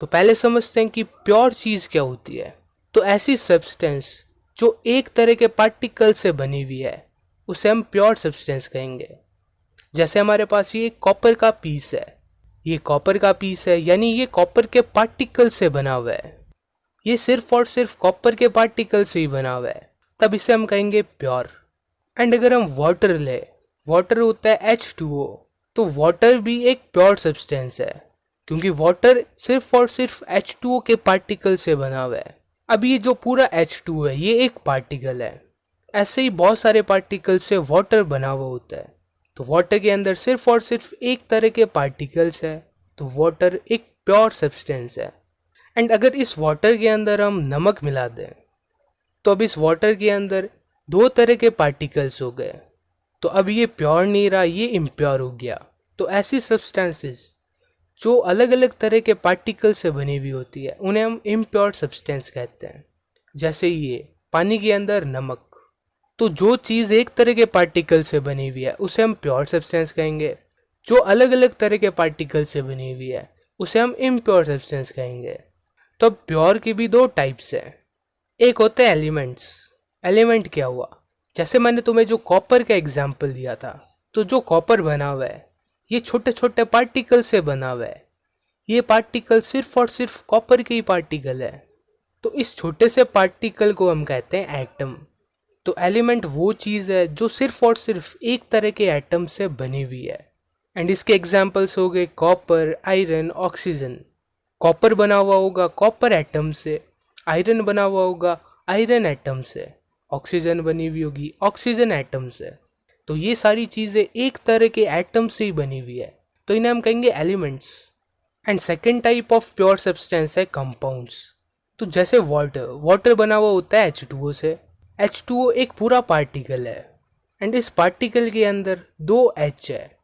तो पहले समझते हैं कि प्योर चीज़ क्या होती है। तो ऐसी सब्सटेंस जो एक तरह के पार्टिकल से बनी हुई है उसे हम प्योर सब्सटेंस कहेंगे। जैसे हमारे पास ये कॉपर का पीस है, ये कॉपर का पीस है यानी ये कॉपर के पार्टिकल से बना हुआ है, ये सिर्फ और सिर्फ कॉपर के पार्टिकल से ही बना हुआ है, तब इसे हम कहेंगे प्योर। एंड अगर हम वाटर ले, वाटर होता है H2O, तो वाटर भी एक प्योर सब्सटेंस है क्योंकि वाटर सिर्फ और सिर्फ H2O के पार्टिकल से बना हुआ है। अब ये जो पूरा H2O है ये एक पार्टिकल है, ऐसे ही बहुत सारे पार्टिकल से वाटर बना हुआ होता है। तो वाटर के अंदर सिर्फ और सिर्फ एक तरह के पार्टिकल्स है, तो वाटर एक प्योर सब्सटेंस है। एंड अगर इस वाटर के अंदर हम नमक मिला दें तो अब इस वाटर के अंदर दो तरह के पार्टिकल्स हो गए, तो अब ये प्योर नहीं रहा, ये इम्प्योर हो गया। तो ऐसी सब्सटेंसेस जो अलग अलग तरह के पार्टिकल से बनी हुई होती है उन्हें हम इम्प्योर सब्सटेंस कहते हैं। जैसे ये पानी के अंदर नमक, तो जो चीज़ एक तरह के पार्टिकल से बनी हुई है उसे हम प्योर सब्सटेंस कहेंगे, जो अलग अलग तरह के पार्टिकल से बनी हुई है उसे हम इम्प्योर सब्सटेंस कहेंगे। तो अब प्योर की भी दो टाइप्स हैं, एक होते हैं एलिमेंट्स। एलिमेंट क्या हुआ, जैसे मैंने तुम्हें जो कॉपर का एग्जाम्पल दिया था, तो जो कॉपर बना हुआ है ये छोटे छोटे पार्टिकल से बना हुआ है, ये पार्टिकल सिर्फ और सिर्फ कॉपर के ही पार्टिकल है, तो इस छोटे से पार्टिकल को हम कहते हैं एटम। तो एलिमेंट वो चीज़ है जो सिर्फ और सिर्फ एक तरह के एटम से बनी हुई है। एंड इसके एग्जाम्पल्स हो गए कॉपर, आयरन, ऑक्सीजन। कॉपर बना हुआ होगा कॉपर एटम से, आयरन बना हुआ होगा आयरन एटम से, ऑक्सीजन बनी हुई होगी ऑक्सीजन एटम से। तो ये सारी चीज़ें एक तरह के एटम से ही बनी हुई है, तो इन्हें हम कहेंगे elements. And second type of pure substance है कंपाउंड्स। तो जैसे वाटर, वाटर बना हुआ होता है H2O से, H2O एक पूरा पार्टिकल है एंड इस पार्टिकल के अंदर दो H है,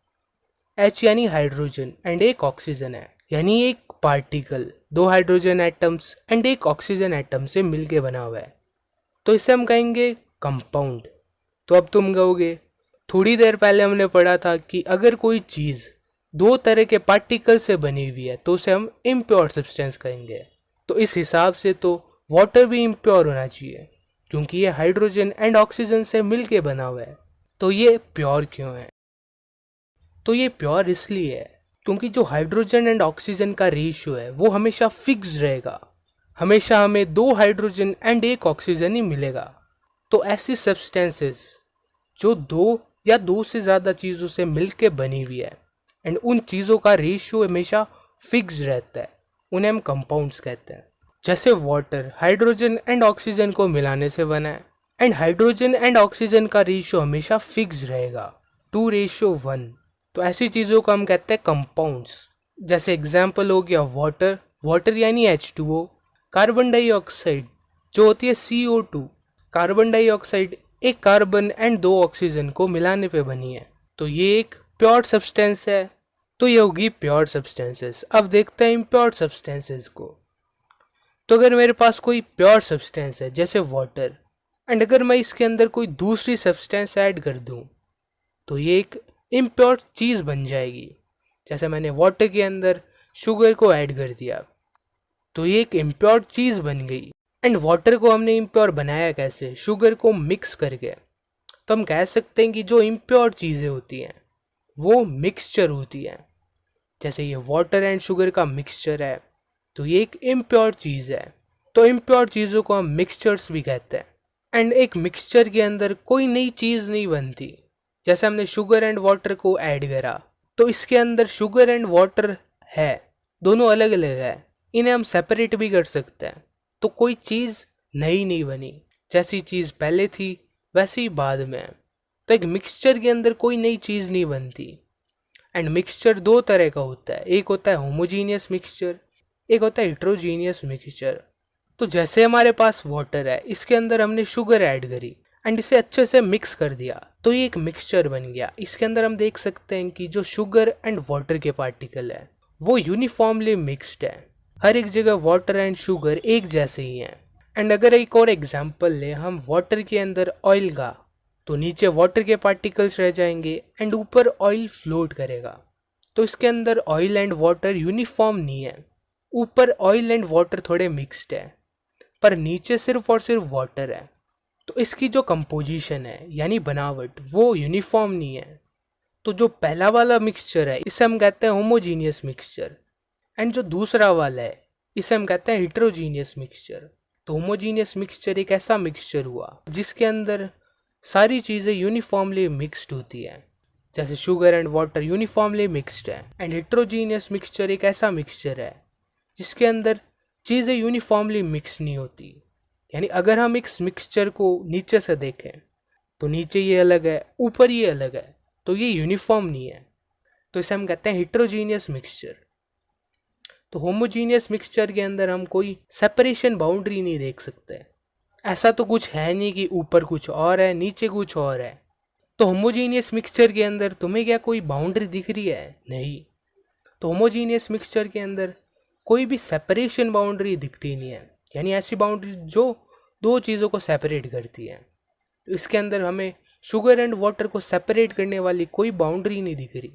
H यानी हाइड्रोजन एंड एक ऑक्सीजन है, यानी एक पार्टिकल दो हाइड्रोजन एटम्स एंड एक ऑक्सीजन एटम से मिलके बना हुआ है, तो इसे हम कहेंगे कंपाउंड। तो अब तुम कहोगे थोड़ी देर पहले हमने पढ़ा था कि अगर कोई चीज़ दो तरह के पार्टिकल से बनी हुई है तो उसे हम इम्प्योर सब्सटेंस कहेंगे। तो इस हिसाब से तो वाटर भी इम्प्योर होना चाहिए क्योंकि ये हाइड्रोजन एंड ऑक्सीजन से मिलके बना हुआ है। तो ये प्योर क्यों है, तो ये प्योर इसलिए है क्योंकि जो हाइड्रोजन एंड ऑक्सीजन का रेशियो है वो हमेशा फिक्स रहेगा, हमेशा हमें दो हाइड्रोजन एंड एक ऑक्सीजन ही मिलेगा। तो ऐसी सब्सटेंसेस जो दो या दो से ज़्यादा चीज़ों से मिलके बनी हुई है एंड उन चीज़ों का रेशियो हमेशा फिक्स रहता है, उन्हें हम कंपाउंड्स कहते हैं। जैसे वाटर हाइड्रोजन एंड ऑक्सीजन को मिलाने से बना है एंड हाइड्रोजन एंड ऑक्सीजन का रेशियो हमेशा फिक्स रहेगा 2:1। तो ऐसी चीज़ों को हम कहते हैं कंपाउंड्स। जैसे एग्जाम्पल हो गया वाटर, वाटर यानी H2O, कार्बन डाइऑक्साइड जो होती है CO2, कार्बन डाइऑक्साइड एक कार्बन एंड दो ऑक्सीजन को मिलाने पे बनी है, तो ये एक प्योर सब्सटेंस है। तो ये होगी प्योर सब्सटेंसेस। अब देखते हैं इम्प्योर सब्सटेंसेस को। तो अगर मेरे पास कोई प्योर सब्सटेंस है जैसे वाटर एंड अगर मैं इसके अंदर कोई दूसरी सब्सटेंस ऐड कर दूं तो ये एक इम्प्योर चीज़ बन जाएगी। जैसे मैंने वाटर के अंदर शुगर को ऐड कर दिया तो ये एक इम्प्योर चीज़ बन गई। एंड वाटर को हमने इम्प्योर बनाया कैसे, शुगर को मिक्स करके। तो हम कह सकते हैं कि जो इम्प्योर चीज़ें होती हैं वो मिक्सचर होती हैं। जैसे ये वाटर एंड शुगर का मिक्सचर है तो ये एक इम्प्योर चीज़ है। तो इम्प्योर चीज़ों को हम मिक्सचर्स भी कहते हैं। एंड एक मिक्सचर के अंदर कोई नई चीज़ नहीं बनती। जैसे हमने शुगर एंड वाटर को ऐड करा तो इसके अंदर शुगर एंड वाटर है, दोनों अलग अलग है, इन्हें हम सेपरेट भी कर सकते हैं। तो कोई चीज़ नई नहीं बनी, जैसी चीज़ पहले थी वैसे ही बाद में है। तो एक मिक्सचर के अंदर कोई नई चीज़ नहीं बनती। एंड मिक्सचर दो तरह का होता है, एक होता है होमोजीनियस मिक्सचर, एक होता है हेट्रोजीनियस मिक्सचर। तो जैसे हमारे पास वाटर है, इसके अंदर हमने शुगर ऐड करी एंड इसे अच्छे से मिक्स कर दिया तो ये एक मिक्सचर बन गया। इसके अंदर हम देख सकते हैं कि जो शुगर एंड वाटर के पार्टिकल है वो यूनिफॉर्मली मिक्सड है, हर एक जगह वाटर एंड शुगर एक जैसे ही हैं। एंड अगर एक और एग्जांपल ले हम वाटर के अंदर ऑयल का, तो नीचे वाटर के पार्टिकल्स रह जाएंगे एंड ऊपर ऑयल फ्लोट करेगा। तो इसके अंदर ऑयल एंड वाटर यूनिफॉर्म नहीं है, ऊपर ऑयल एंड वाटर थोड़े मिक्स्ड है पर नीचे सिर्फ और सिर्फ वाटर है, तो इसकी जो कंपोजिशन है यानी बनावट वो यूनिफॉर्म नहीं है। तो जो पहला वाला मिक्सचर है इसे हम कहते हैं होमोजीनियस मिक्सचर, एंड जो दूसरा वाला है इसे हम कहते हैं हिट्रोजीनियस मिक्सचर। तो होमोजीनियस मिक्सचर एक ऐसा मिक्सचर हुआ जिसके अंदर सारी चीज़ें यूनिफॉर्मली मिक्स्ड होती है, जैसे sugar and water uniformly mixed है। एंड हिट्रोजीनियस मिक्सचर एक ऐसा मिक्सचर है जिसके अंदर चीज़ें यूनिफॉर्मली मिक्स नहीं होती। यानी अगर हम इस मिक्सचर को नीचे से देखें तो नीचे ये अलग है, ऊपर ये अलग है, तो ये यूनिफॉर्म नहीं है, तो इसे हम कहते हैं हिट्रोजीनियस मिक्सचर। तो होमोजीनियस मिक्सचर के अंदर हम कोई सेपरेशन बाउंड्री नहीं देख सकते, ऐसा तो कुछ है नहीं कि ऊपर कुछ और है नीचे कुछ और है। तो होमोजीनियस मिक्सचर के अंदर तुम्हें क्या कोई बाउंड्री दिख रही है? नहीं। तो होमोजीनियस मिक्सचर के अंदर कोई भी सेपरेशन बाउंड्री दिखती नहीं है, यानी ऐसी बाउंड्री जो दो चीज़ों को सेपरेट करती है। तो इसके अंदर हमें शुगर एंड वाटर को सेपरेट करने वाली कोई बाउंड्री नहीं दिख रही।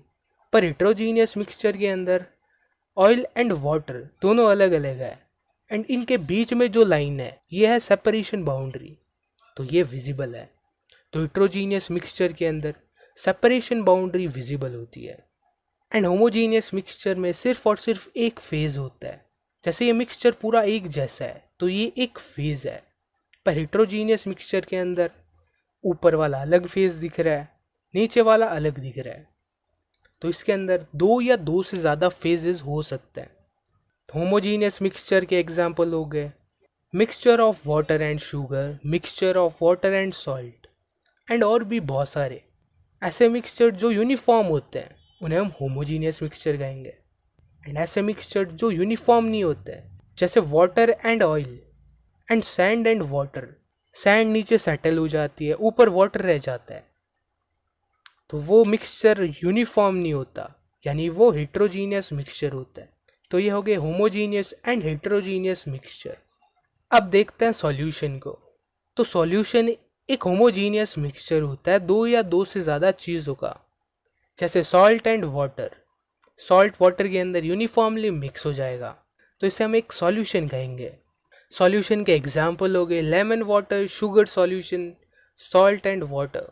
पर हिट्रोजीनियस मिक्सचर के अंदर ऑयल एंड वाटर दोनों अलग अलग है, एंड इनके बीच में जो लाइन है ये है सेपरेशन बाउंड्री, तो ये विजिबल है। तो हिट्रोजीनियस मिक्सचर के अंदर सेपरेशन बाउंड्री विजिबल होती है। एंड होमोजीनियस मिक्सचर में सिर्फ और सिर्फ एक फेज होता है, जैसे ये मिक्सचर पूरा एक जैसा है तो ये एक फेज है। पर हिट्रोजीनियस मिक्सचर के अंदर ऊपर वाला अलग फेज दिख रहा है, नीचे वाला अलग दिख रहा है, तो इसके अंदर दो या दो से ज़्यादा फेजेस हो सकते हैं। होमोजीनियस मिक्सचर के एग्जाम्पल हो गए mixture of water and sugar, mixture of water and salt, and और भी बहुत सारे ऐसे मिक्सचर जो यूनिफॉर्म होते हैं उन्हें हम होमोजीनियस मिक्सचर कहेंगे। एंड ऐसे मिक्सचर जो यूनिफॉर्म नहीं होते हैं जैसे water and oil and sand and water, sand नीचे सेटल हो जाती है, ऊपर वाटर रह जाता है, तो वो मिक्सचर यूनिफॉर्म नहीं होता, यानी वो हिट्रोजीनियस मिक्सचर होता है। तो ये हो गए होमोजीनियस एंड हिट्रोजीनियस मिक्सचर। अब देखते हैं सॉल्यूशन को। तो सॉल्यूशन एक होमोजीनियस मिक्सचर होता है दो या दो से ज़्यादा चीज़ों का, जैसे salt and water. Salt water के अंदर यूनिफॉर्मली मिक्स हो जाएगा, तो इसे हम एक सॉल्यूशन कहेंगे। सॉल्यूशन के एग्जाम्पल हो गए lemon water, sugar solution, salt and water.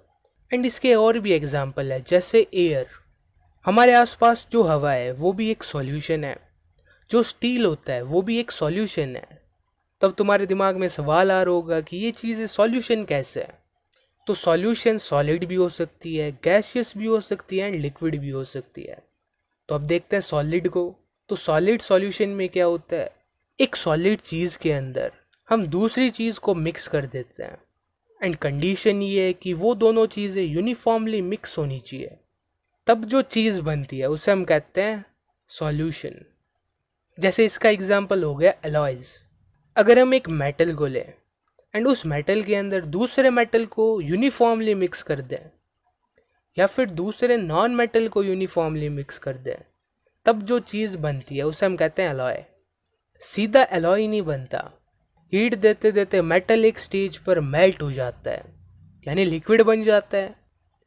And इसके और भी एग्जाम्पल है जैसे एयर। हमारे आसपास जो हवा है वो भी एक सॉल्यूशन है, जो स्टील होता है वो भी एक सॉल्यूशन है। तब तुम्हारे दिमाग में सवाल आ रहा होगा कि ये चीज़ें सॉल्यूशन कैसे है। तो सॉल्यूशन सॉलिड भी हो सकती है, गैसियस भी हो सकती है एंड लिक्विड भी हो सकती है। तो अब देखते हैं सॉलिड को। तो सॉलिड सॉल्यूशन में क्या होता है, एक सॉलिड चीज़ के अंदर हम दूसरी चीज़ को मिक्स कर देते हैं, एंड कंडीशन ये है कि वो दोनों चीज़ें यूनिफॉर्मली मिक्स होनी चाहिए, तब जो चीज़ बनती है उसे हम कहते हैं सॉल्यूशन। जैसे इसका एग्जाम्पल हो गया अलॉयज़। अगर हम एक मेटल को लें एंड उस मेटल के अंदर दूसरे मेटल को यूनिफॉर्मली मिक्स कर दें, या फिर दूसरे नॉन मेटल को यूनिफॉर्मली मिक्स कर दें, तब जो चीज़ बनती है उसे हम कहते हैं अलॉय। सीधा अलॉय नहीं बनता, हीट देते देते मेटल एक स्टेज पर मेल्ट हो जाता है, यानी लिक्विड बन जाता है।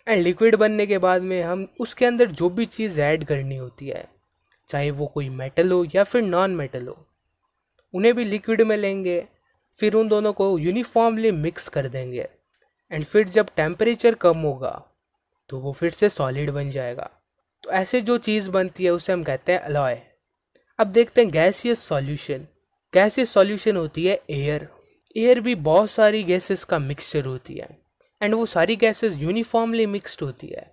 एंड लिक्विड बनने के बाद में हम उसके अंदर जो भी चीज़ ऐड करनी होती है, चाहे वो कोई मेटल हो या फिर नॉन मेटल हो, उन्हें भी लिक्विड में लेंगे, फिर उन दोनों को यूनिफॉर्मली मिक्स कर देंगे, एंड फिर जब टेम्परेचर कम होगा तो वो फिर से सॉलिड बन जाएगा। तो ऐसे जो चीज़ बनती है उसे हम कहते हैं अलॉय। अब देखते हैं गैसियस सॉल्यूशन। गैसियस सॉल्यूशन होती है एयर। एयर भी बहुत सारी गैसेस का मिक्सचर होती है, एंड वो सारी गैसेस यूनिफॉर्मली मिक्स्ड होती है,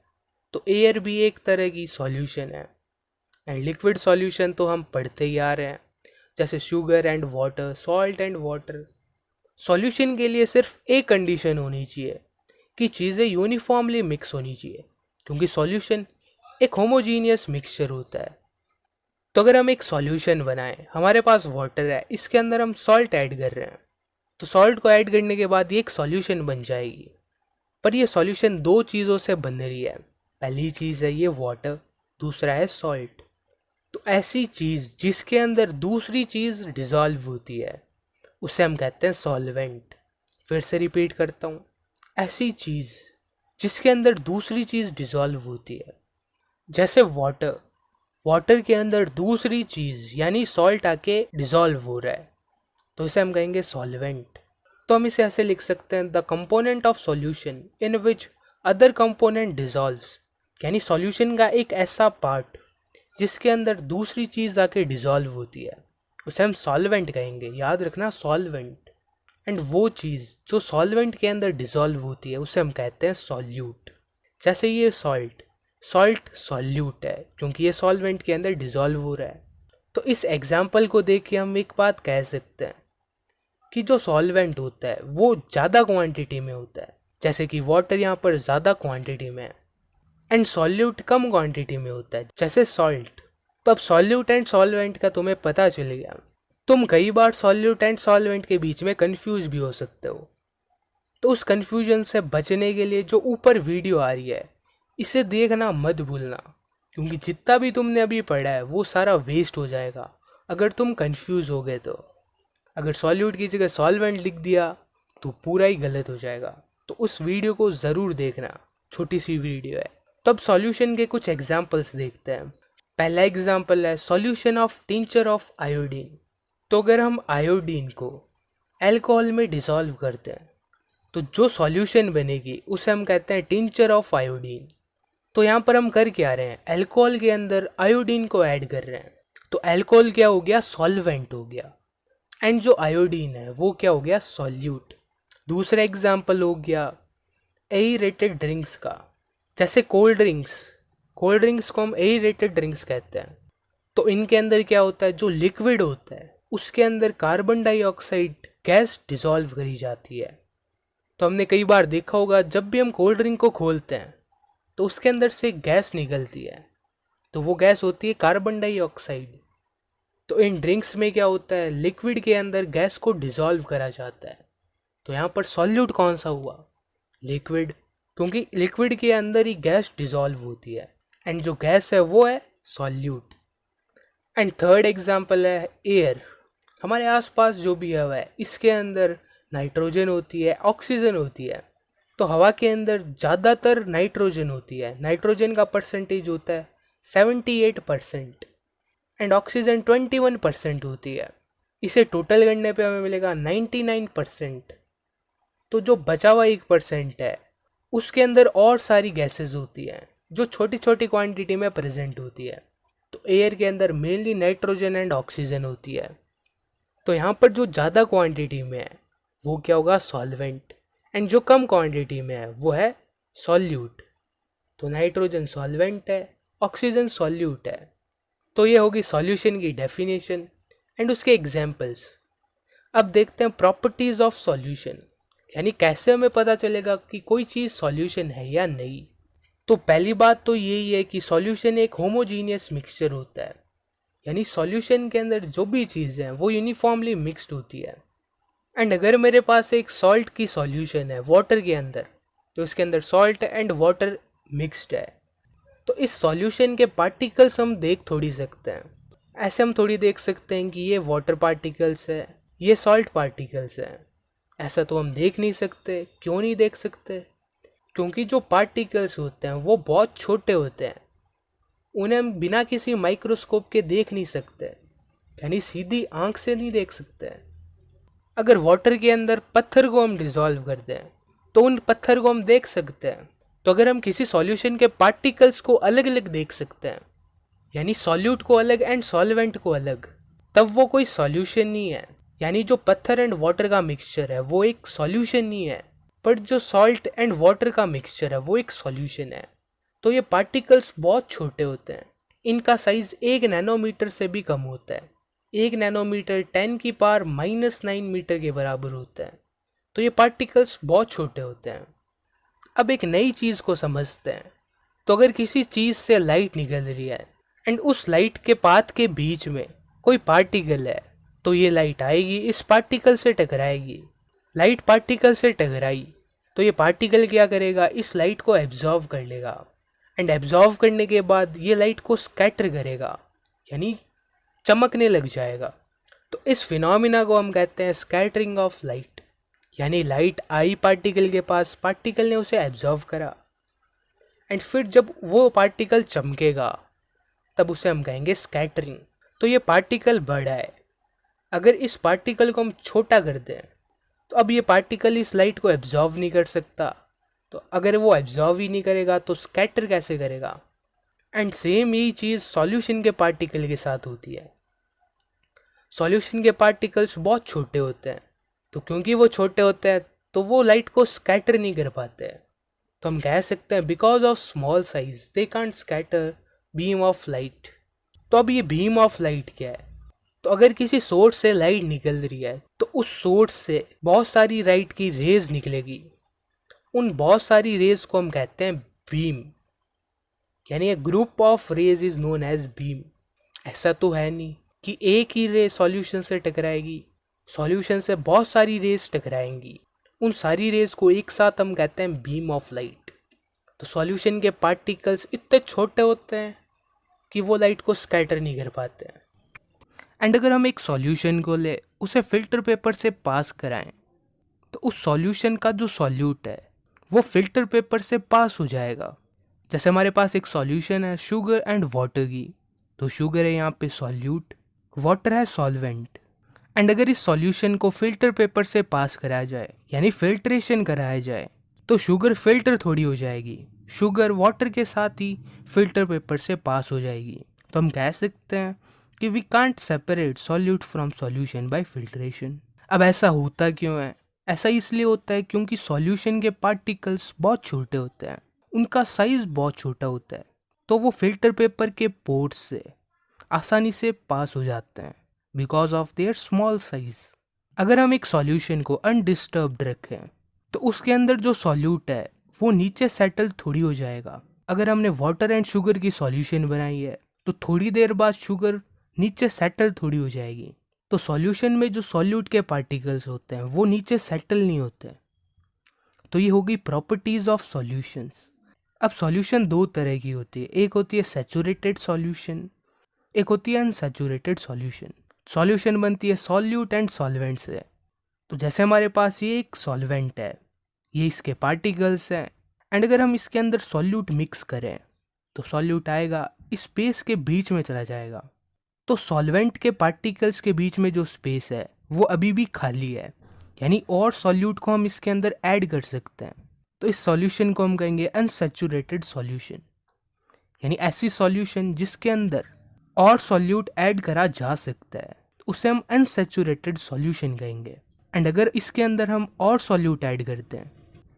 तो एयर भी एक तरह की सॉल्यूशन है। एंड लिक्विड सॉल्यूशन तो हम पढ़ते ही आ रहे हैं, जैसे sugar and water, salt and water. Solution के लिए सिर्फ एक कंडीशन होनी चाहिए कि चीज़ें यूनिफॉर्मली मिक्स होनी चाहिए, क्योंकि सॉल्यूशन एक होमोजीनियस मिक्सचर होता है। तो अगर हम एक सॉल्यूशन बनाएं, हमारे पास वाटर है, इसके अंदर हम सॉल्ट ऐड कर रहे हैं, तो सॉल्ट को ऐड करने के बाद ये एक सॉल्यूशन बन जाएगी। पर ये सॉल्यूशन दो चीज़ों से बन रही है, पहली चीज़ है ये वाटर, दूसरा है सॉल्ट। तो ऐसी चीज़ जिसके अंदर दूसरी चीज़ डिज़ोल्व होती है उसे हम कहते हैं सॉल्वेंट। फिर से रिपीट करता हूँ, ऐसी चीज़ जिसके अंदर दूसरी चीज़ डिज़ोल्व होती है, जैसे वाटर। वाटर के अंदर दूसरी चीज़ यानी सॉल्ट आके डिसॉल्व हो रहा है, तो इसे हम कहेंगे सॉल्वेंट। तो हम इसे ऐसे लिख सकते हैं, the component of solution in which other component dissolves, यानी सॉल्यूशन का एक ऐसा पार्ट जिसके अंदर दूसरी चीज़ आके डिसॉल्व होती है, उसे हम सॉल्वेंट कहेंगे। याद रखना, सॉल्वेंट। एंड वो चीज़ जो सॉल्वेंट के अंदर डिसॉल्व होती है उसे हम कहते हैं सॉल्यूट। जैसे ये सॉल्ट सॉल्यूट है क्योंकि ये सॉल्वेंट के अंदर डिसॉल्व हो रहा है। तो इस एग्जाम्पल को देख के हम एक बात कह सकते हैं कि जो सॉल्वेंट होता है वो ज़्यादा क्वांटिटी में होता है, जैसे कि वाटर यहाँ पर ज़्यादा क्वांटिटी में है, एंड सॉल्यूट कम क्वांटिटी में होता है जैसे सॉल्ट। तो अब सॉल्यूट एंड सॉल्वेंट का तुम्हें पता चल गया। तुम कई बार सॉल्यूट एंड सॉल्वेंट के बीच में कंफ्यूज भी हो सकते हो, तो उस कंफ्यूजन से बचने के लिए जो ऊपर वीडियो आ रही है इसे देखना मत भूलना, क्योंकि जितना भी तुमने अभी पढ़ा है वो सारा वेस्ट हो जाएगा अगर तुम कंफ्यूज हो गए। तो अगर सॉल्यूट की जगह सॉल्वेंट लिख दिया तो पूरा ही गलत हो जाएगा। तो उस वीडियो को ज़रूर देखना, छोटी सी वीडियो है। तो अब सॉल्यूशन के कुछ एग्जांपल्स देखते हैं। पहला एग्जांपल है solution of tincture of iodine. तो अगर हम आयोडीन को अल्कोहल में डिसॉल्व करते हैं तो जो सॉल्यूशन बनेगी उसे हम कहते हैं टिंचर ऑफ आयोडीन। तो यहाँ पर हम कर क्या रहे हैं, अल्कोहल के अंदर आयोडीन को ऐड कर रहे हैं। तो अल्कोहल क्या हो गया, सॉल्वेंट हो गया, एंड जो आयोडीन है वो क्या हो गया, सॉल्यूट। दूसरा एग्जाम्पल हो गया एरेटेड ड्रिंक्स का, जैसे कोल्ड ड्रिंक्स को हम एरेटेड ड्रिंक्स कहते हैं। तो इनके अंदर क्या होता है, जो लिक्विड होता है उसके अंदर कार्बन डाइऑक्साइड गैस डिसॉल्व करी जाती है। तो हमने कई बार देखा होगा जब भी हम कोल्ड ड्रिंक को खोलते हैं तो उसके अंदर से गैस निकलती है, तो वो गैस होती है कार्बन डाइऑक्साइड। तो इन ड्रिंक्स में क्या होता है, लिक्विड के अंदर गैस को डिसॉल्व करा जाता है। तो यहाँ पर सॉल्यूट कौन सा हुआ, लिक्विड, क्योंकि लिक्विड के अंदर ही गैस डिसॉल्व होती है, एंड जो गैस है वो है सॉल्यूट। एंड थर्ड एग्जाम्पल है एयर। हमारे आसपास जो भी हवा है इसके अंदर नाइट्रोजन होती है, ऑक्सीजन होती है। तो हवा के अंदर ज़्यादातर नाइट्रोजन होती है, नाइट्रोजन का परसेंटेज होता है 78% एंड ऑक्सीजन 21% होती है। इसे टोटल करने पे हमें मिलेगा 99%। तो जो बचा हुआ 1% है उसके अंदर और सारी गैसेस होती हैं जो छोटी छोटी क्वांटिटी में प्रेजेंट होती है। तो एयर के अंदर मेनली नाइट्रोजन एंड ऑक्सीजन होती है। तो यहाँ पर जो ज़्यादा क्वांटिटी में है वो क्या होगा, सॉल्वेंट, एंड जो कम क्वांटिटी में है वो है सॉल्यूट। तो नाइट्रोजन सॉल्वेंट है, ऑक्सीजन सॉल्यूट है। तो ये होगी सॉल्यूशन की डेफिनेशन एंड उसके एग्जांपल्स। अब देखते हैं प्रॉपर्टीज़ ऑफ सॉल्यूशन, यानी कैसे हमें पता चलेगा कि कोई चीज़ सॉल्यूशन है या नहीं। तो पहली बात तो यही है कि सॉल्यूशन एक होमोजीनियस मिक्सचर होता है, यानी सॉल्यूशन के अंदर जो भी चीज़ें हैं वो यूनिफॉर्मली मिक्स्ड होती है। एंड अगर मेरे पास एक सॉल्ट की सॉल्यूशन है वाटर के अंदर, तो इसके अंदर सॉल्ट एंड वाटर मिक्स्ड है, तो इस सॉल्यूशन के पार्टिकल्स हम देख थोड़ी सकते हैं। ऐसे हम थोड़ी देख सकते हैं कि ये वाटर पार्टिकल्स है, ये सॉल्ट पार्टिकल्स हैं। ऐसा तो हम देख नहीं सकते। क्यों नहीं देख सकते, क्योंकि जो पार्टिकल्स होते हैं वो बहुत छोटे होते हैं, उन्हें हम बिना किसी माइक्रोस्कोप के देख नहीं सकते, यानी सीधी आंख से नहीं देख सकते। अगर वाटर के अंदर पत्थर को हम डिसॉल्व कर दें तो उन पत्थर को हम देख सकते हैं। तो अगर हम किसी सॉल्यूशन के पार्टिकल्स को अलग अलग देख सकते हैं, यानी सॉल्यूट को अलग एंड सॉल्वेंट को अलग, तब वो कोई सॉल्यूशन नहीं है। यानी जो पत्थर एंड वाटर का मिक्सचर है वो एक सॉल्यूशन नहीं है, बट जो सॉल्ट एंड वाटर का मिक्सचर है वो एक सॉल्यूशन है। तो ये पार्टिकल्स बहुत छोटे होते हैं, इनका साइज 1 नैनोमीटर से भी कम होता है। 1 नैनोमीटर 10⁻⁻⁹ मीटर के बराबर होता है। तो ये पार्टिकल्स बहुत छोटे होते हैं। अब एक नई चीज़ को समझते हैं। तो अगर किसी चीज़ से लाइट निकल रही है एंड उस लाइट के पाथ के बीच में कोई पार्टिकल है, तो ये लाइट आएगी, इस पार्टिकल से टकराएगी। लाइट पार्टिकल से टकराई तो ये पार्टिकल क्या करेगा, इस लाइट को एब्जॉर्व कर लेगा, एंड एब्जॉर्व करने के बाद ये लाइट को स्कैटर करेगा, यानी चमकने लग जाएगा। तो इस फिनोमिना को हम कहते हैं स्कैटरिंग ऑफ लाइट। यानी लाइट आई पार्टिकल के पास, पार्टिकल ने उसे एब्जॉर्व करा, एंड फिर जब वो पार्टिकल चमकेगा तब उसे हम कहेंगे स्कैटरिंग। तो ये पार्टिकल बड़ा है, अगर इस पार्टिकल को हम छोटा कर दें तो अब ये पार्टिकल इस लाइट को एब्जॉर्व नहीं कर सकता, तो अगर वो एब्जॉर्व ही नहीं करेगा तो स्कैटर कैसे करेगा। एंड सेम यही चीज़ सॉल्यूशन के पार्टिकल के साथ होती है। सॉल्यूशन के पार्टिकल्स बहुत छोटे होते हैं, तो क्योंकि वो छोटे होते हैं तो वो लाइट को स्कैटर नहीं कर पाते, तो हम कह सकते हैं because of small size they can't scatter beam of light. तो अब ये बीम ऑफ लाइट क्या है, तो अगर किसी सोर्स से लाइट निकल रही है तो उस सोर्स से बहुत सारी लाइट की रेज निकलेगी, उन बहुत सारी रेज को हम कहते हैं बीम, यानी a group of rays is known as beam. ऐसा तो है नहीं कि एक ही रे सॉल्यूशन से टकराएगी, सॉल्यूशन से बहुत सारी रेज टकराएंगी, उन सारी रेज को एक साथ हम कहते हैं बीम ऑफ लाइट। तो सॉल्यूशन के पार्टिकल्स इतने छोटे होते हैं कि वो लाइट को स्कैटर नहीं कर पाते हैं। एंड अगर हम एक सॉल्यूशन को ले उसे फिल्टर पेपर से पास कराएं तो उस सॉल्यूशन का जो सॉल्यूट है वो फिल्टर पेपर से पास हो जाएगा। जैसे हमारे पास एक सॉल्यूशन है शुगर एंड वाटर की, तो शुगर है यहाँ पे सॉल्यूट, वाटर है सॉल्वेंट। एंड अगर इस सॉल्यूशन को फिल्टर पेपर से पास कराया जाए यानी फिल्ट्रेशन कराया जाए तो शुगर फिल्टर थोड़ी हो जाएगी, शुगर वाटर के साथ ही फिल्टर पेपर से पास हो जाएगी। तो हम कह सकते हैं कि we can't separate solute from solution by filtration. अब ऐसा होता क्यों है? ऐसा इसलिए होता है क्योंकि सॉल्यूशन के पार्टिकल्स बहुत छोटे होते हैं, उनका साइज बहुत छोटा होता है, तो वो फिल्टर पेपर के पोर्स से आसानी से पास हो जाते हैं because of their small size. अगर हम एक सॉल्यूशन को अनडिस्टर्ब्ड रखें तो उसके अंदर जो सॉल्यूट है वो नीचे सेटल थोड़ी हो जाएगा। अगर हमने वाटर एंड शुगर की सॉल्यूशन बनाई है तो थोड़ी देर बाद शुगर नीचे सेटल थोड़ी हो जाएगी। तो सॉल्यूशन में जो सॉल्यूट के पार्टिकल्स होते हैं वो नीचे सेटल नहीं होते। तो ये होगी प्रॉपर्टीज ऑफ सॉल्यूशंस। अब सॉल्यूशन दो तरह की होती है, एक होती है सैचुरेटेड सॉल्यूशन, एक होती है अनसैचुरेटेड सॉल्यूशन। सॉल्यूशन बनती है सॉल्यूट एंड सॉल्वेंट से। तो जैसे हमारे पास ये एक सॉल्वेंट है, ये इसके पार्टिकल्स हैं, एंड अगर हम इसके अंदर सॉल्यूट मिक्स करें तो सॉल्यूट आएगा इस स्पेस के बीच में चला जाएगा। तो सॉल्वेंट के पार्टिकल्स के बीच में जो स्पेस है वो अभी भी खाली है, यानी और सॉल्यूट को हम इसके अंदर ऐड कर सकते हैं। तो इस सॉल्यूशन को हम कहेंगे अनसैचुरेटेड सॉल्यूशन, यानी ऐसी सॉल्यूशन जिसके अंदर और सॉल्यूट ऐड करा जा सकता है, उसे हम अनसैचुरेटेड सॉल्यूशन कहेंगे। एंड अगर इसके अंदर हम और सॉल्यूट ऐड करते हैं